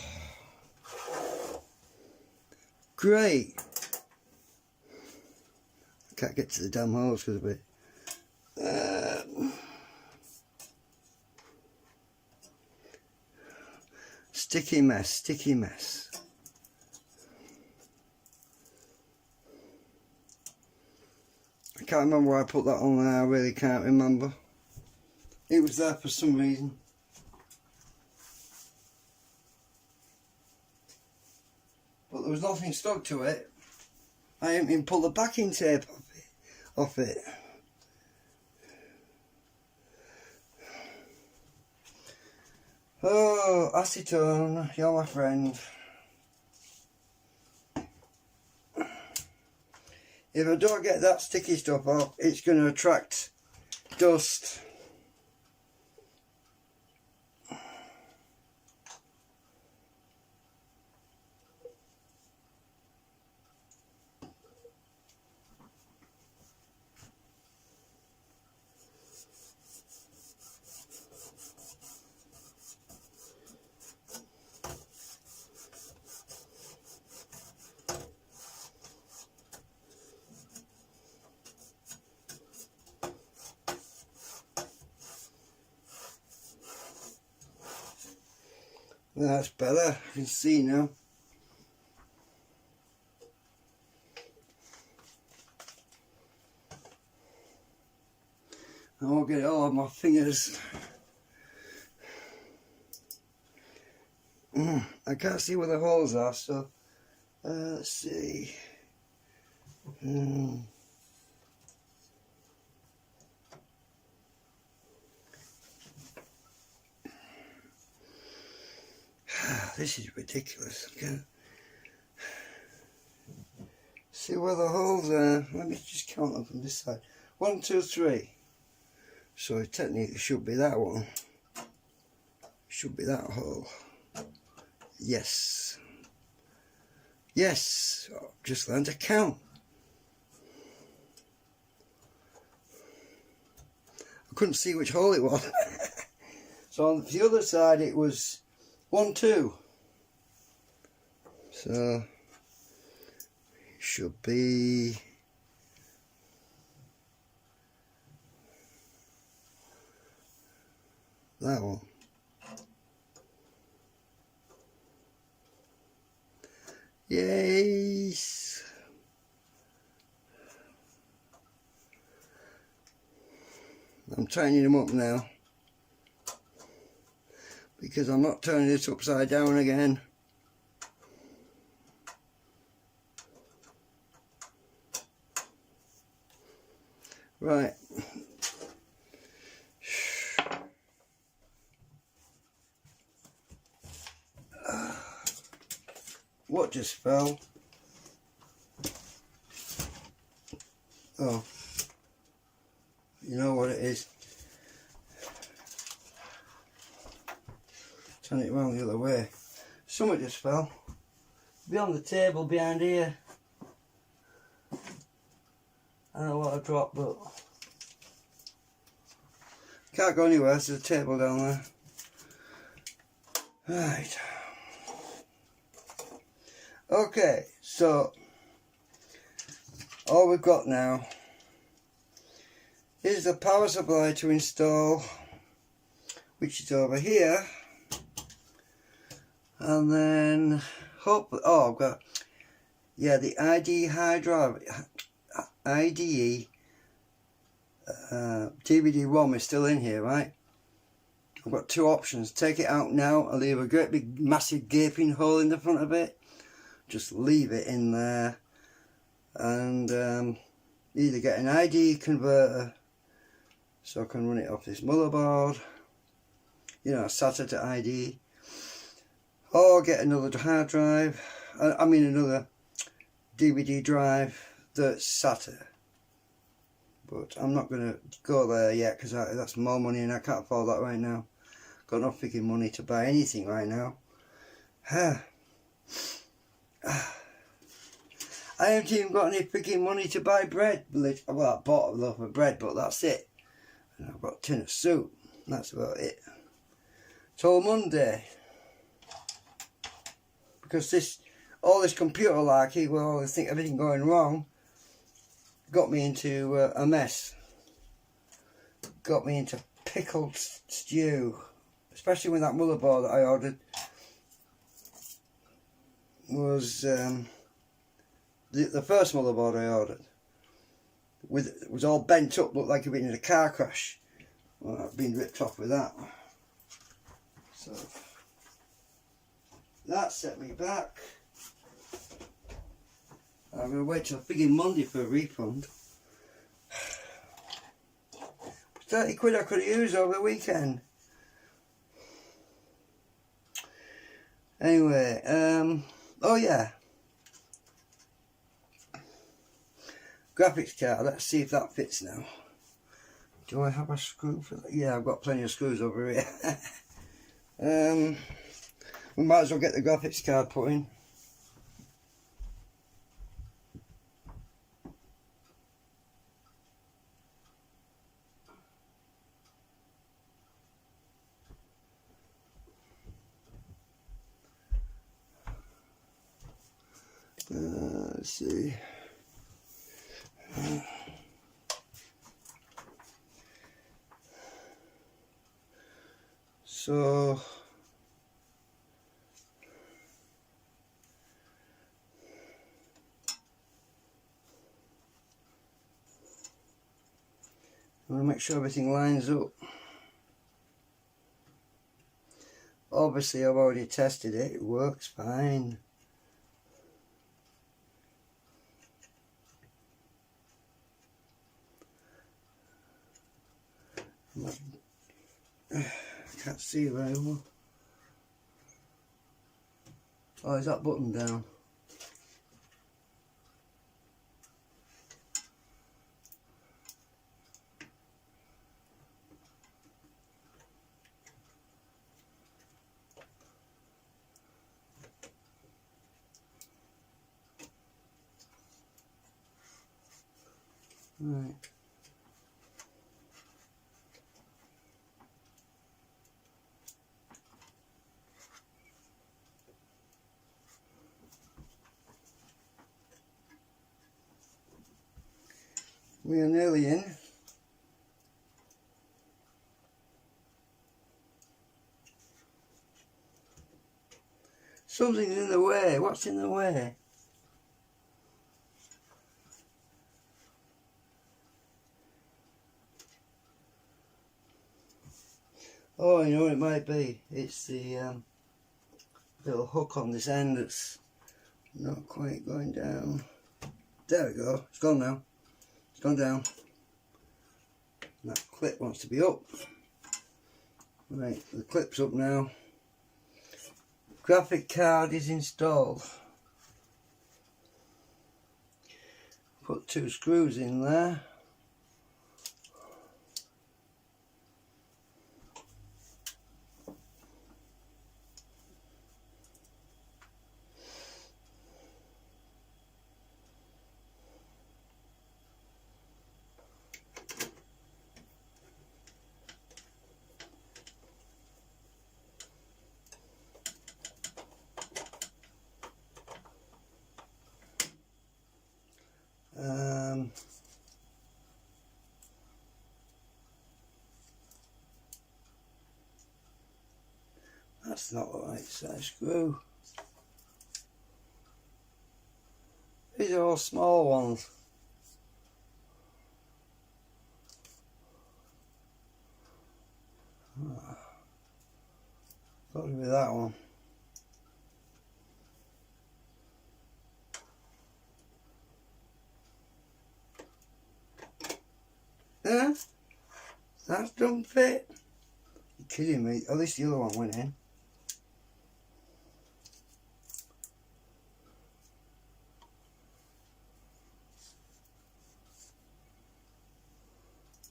great. I can't get to the damn holes because of it. Sticky mess, sticky mess. I can't remember why I put that on there, I really can't remember. It was there for some reason. But there was nothing stuck to it. I didn't even pull the backing tape off it. Oh, acetone, you're my friend. If I don't get that sticky stuff off, it's going to attract dust. That's better, I can see now. I won't get it all on my fingers. I can't see where the holes are, so let's see. This is ridiculous. I can't see where the holes are. Let me just count them from this side. 1, 2, 3. So technically it should be that one. Should be that hole. Yes. Yes. Just learned to count. couldn't see which hole it was. So on the other side it was 1, 2. So it should be that one. Yes. I'm tightening them up now, because I'm not turning this upside down again. Right. What just fell? Oh, you know what it is. Turn it around the other way. Something just fell. Be on the table behind here. I don't know what I dropped, but can't go anywhere. There's a table down there. Right. Okay, so all we've got now is the power supply to install, which is over here, and then I've got, yeah, the IDE hard drive, IDE DVD-ROM is still in here, right? I've got two options: take it out now and leave a great big massive gaping hole in the front of it, just leave it in there, and either get an IDE converter so I can run it off this motherboard, you know, SATA to IDE, or get another hard drive, I mean another DVD drive that's SATA. But I'm not going to go there yet, because that's more money and I can't afford that right now. Got no freaking money to buy anything right now. I haven't even got any freaking money to buy bread. Well, I bought a loaf of bread, but that's it. And I've got a tin of soup. That's about it. Till Monday. Because all this computer larky, well, I think everything going wrong, got me into a mess. Got me into pickled stew. Especially when that motherboard that I ordered was the first motherboard I ordered. It was all bent up, looked like it had been in a car crash. Well, I've been ripped off with that. So that set me back. I'm going to wait till friggin' Monday for a refund. 30 quid I could have used over the weekend. Anyway, oh yeah. Graphics card, let's see if that fits now. Do I have a screw for that? Yeah, I've got plenty of screws over here. We might as well get the graphics card put in. Let's see. So I want to make sure everything lines up. Obviously I've already tested it, it works fine. I can't see very well. Oh, is that button down? Right. We are nearly in. Something's in the way. What's in the way? Oh, you know what it might be? It's the little hook on this end that's not quite going down. There we go. It's gone now. It's gone down. And that clip wants to be up. Right, the clip's up now. Graphic card is installed. Put 2 screws in there. That's not the right size screw. These are all small ones. Got to be that one. Yeah, that don't fit. You're kidding me. At least the other one went in.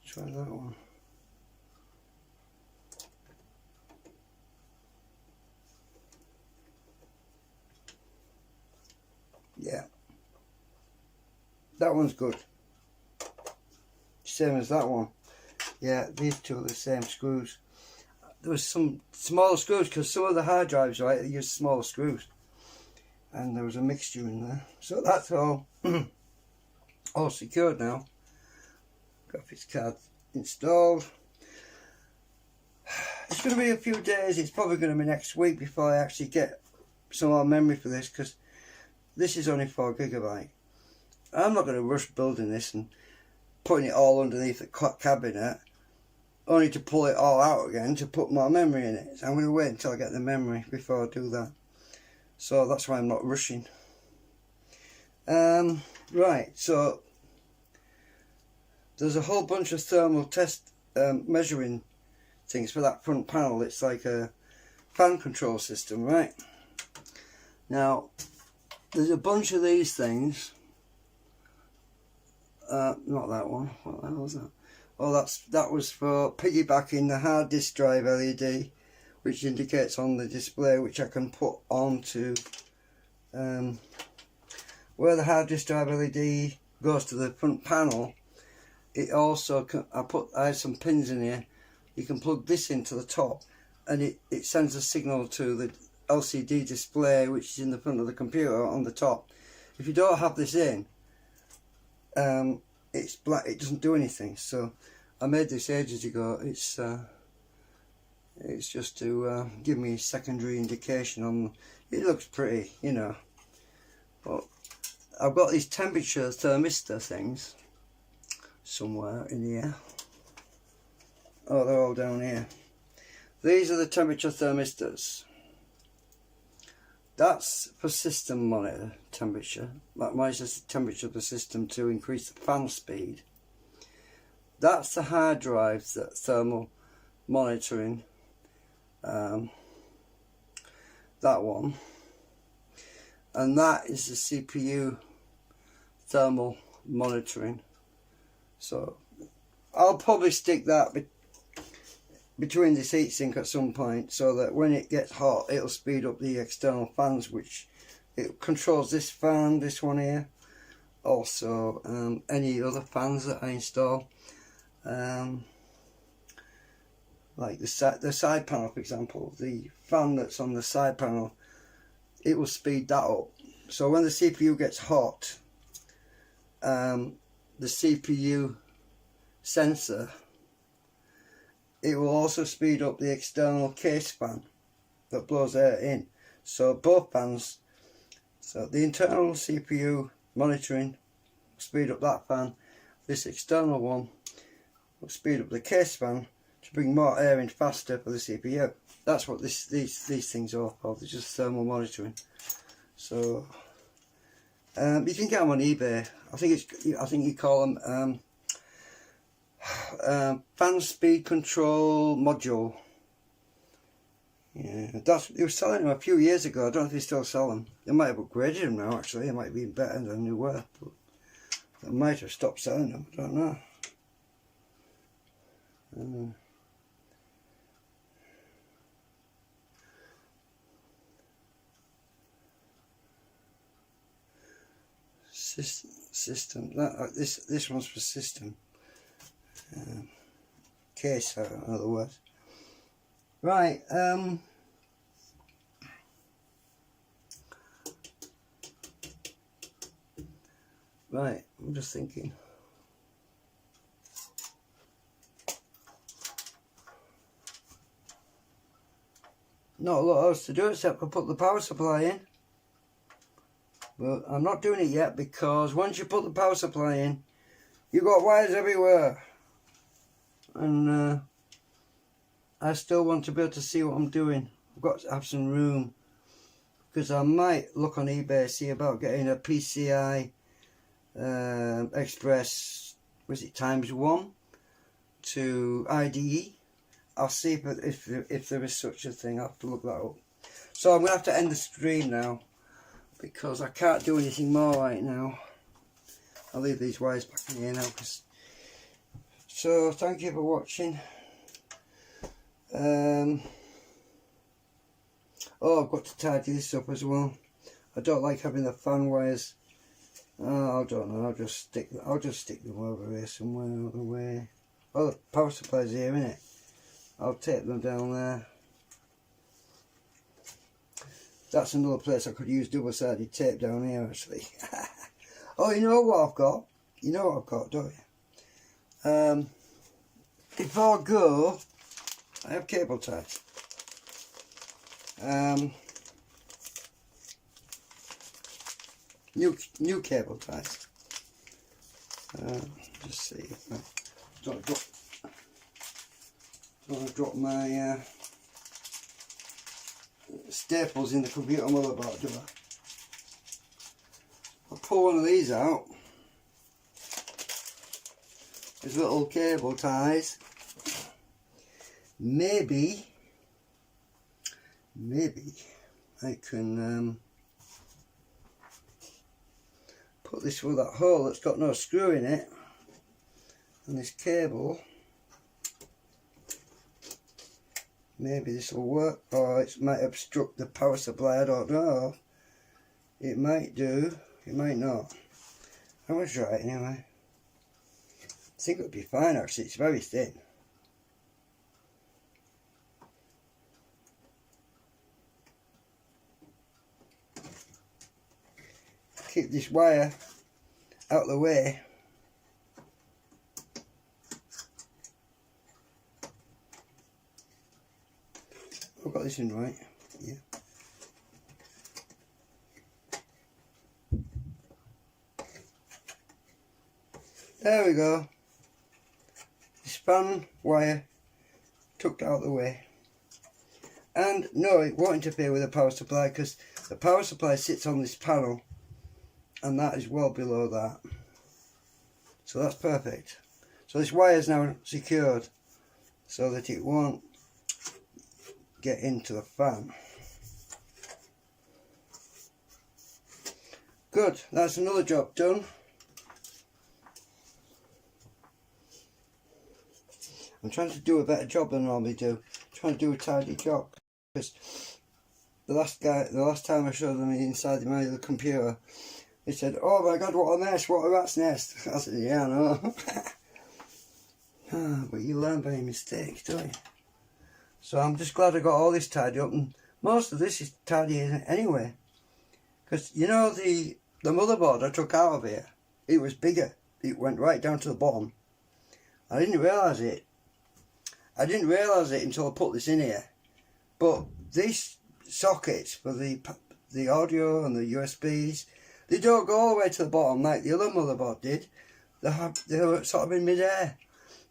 Try that one. Yeah. That one's good. Same as that one. Yeah, these two are the same screws. There was some smaller screws because some of the hard drives, right, they use smaller screws. And there was a mixture in there. So that's all all secured now. Graphics card installed. It's going to be a few days. It's probably going to be next week before I actually get some more memory for this, because this is only 4 GB. I'm not going to rush building this and putting it all underneath the cabinet only to pull it all out again to put more memory in it. So I'm going to wait until I get the memory before I do that. So that's why I'm not rushing. Right, so there's a whole bunch of thermal test measuring things for that front panel. It's like a fan control system, right? Now, there's a bunch of these things. Not that one. What the hell was that? Oh, that was for piggybacking the hard disk drive LED, which indicates on the display, which I can put onto where the hard disk drive LED goes to the front panel. It also I have some pins in here. You can plug this into the top, and it sends a signal to the LCD display, which is in the front of the computer on the top. If you don't have this in, it's black. It doesn't do anything. So I made this ages ago. It's just to give me a secondary indication on. It looks pretty, you know. But I've got these temperature thermistor things somewhere in here. Oh, they're all down here. These are the temperature thermistors. That's for system monitor temperature. That measures the temperature of the system to increase the fan speed. That's the hard drive thermal monitoring. That one. And that is the CPU thermal monitoring. So I'll probably stick that between this heatsink at some point, so that when it gets hot it'll speed up the external fans, which it controls this fan, this one here, also any other fans that I install, like the side panel, for example. The fan that's on the side panel, it will speed that up. So when the CPU gets hot, the CPU sensor, it will also speed up the external case fan that blows air in. So both fans, so the internal CPU monitoring will speed up that fan. This external one will speed up the case fan to bring more air in faster for the CPU. That's what these things are for. They're just thermal monitoring. So you can get them on eBay. I think you call them fan speed control module. Yeah, they were selling them a few years ago. I don't know if they still sell them. They might have upgraded them now. Actually, they might be better than they were. But they might have stopped selling them. I don't know. System. This one's for system. Case, in other words. Right. Right. I'm just thinking. Not a lot else to do except to put the power supply in. But I'm not doing it yet because once you put the power supply in, you've got wires everywhere. And I still want to be able to see what I'm doing. I've got to have some room. Because I might look on eBay, see about getting a PCI Express, was it ×1 to IDE. I'll see if there is such a thing. I'll have to look that up. So I'm going to have to end the stream now, because I can't do anything more right now. I'll leave these wires back in here now. So thank you for watching. Oh, I've got to tidy this up as well. I don't like having the fan wires. Oh, I don't know. I'll just stick them over here somewhere out of the way. Oh, the power supply's here, isn't it? I'll tape them down there. That's another place I could use double-sided tape down here, actually. Oh, you know what I've got? You know what I've got, don't you? Before I go, I have cable ties. New cable ties. Just see if I don't drop my staples in the computer motherboard, do I? I'll pull one of these out. There's little cable ties. Maybe I can put this through that hole that's got no screw in it, and this cable. Maybe this will work, or it might obstruct the power supply, I don't know. It might do, it might not. I'm going to try it anyway. I think it'll be fine actually, it's very thin. Keep this wire out of the way. I've got this in right, yeah. There we go. This fan wire tucked out of the way. And no, it won't interfere with the power supply because the power supply sits on this panel and that is well below that. So that's perfect. So this wire is now secured so that it won't get into the fan. Good, that's another job done. I'm trying to do a better job than I normally do. I'm trying to do a tidy job because the last time I showed them inside my little computer, he said, "Oh my God, what a mess! What a rat's nest!" I said, "Yeah, I know." But you learn by mistakes, don't you? So I'm just glad I got all this tidy up, and most of this is tidy anyway. Because you know the motherboard I took out of here, it was bigger. it went right down to the bottom. I didn't realise it. I didn't realise it until I put this in here. But these sockets for the audio and the USBs, they don't go all the way to the bottom like the other motherboard did. They're sort of in mid-air.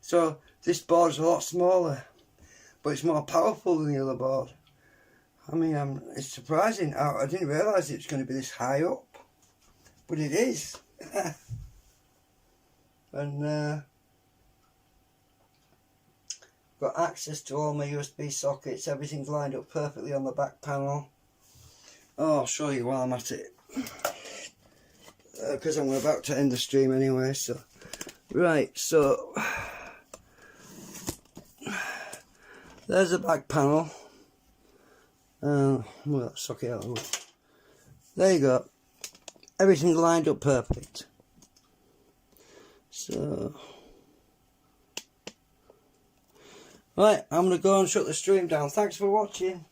So this board's a lot smaller, but it's more powerful than the other board. I mean, it's surprising. I didn't realise it was going to be this high up, but it is. And got access to all my USB sockets. Everything's lined up perfectly on the back panel. Oh, I'll show you while I'm at it, because I'm about to end the stream anyway. So, right, so there's the back panel. Well, socket out of the way. There you go. Everything's lined up perfect. So, right, I'm going to go and shut the stream down. Thanks for watching.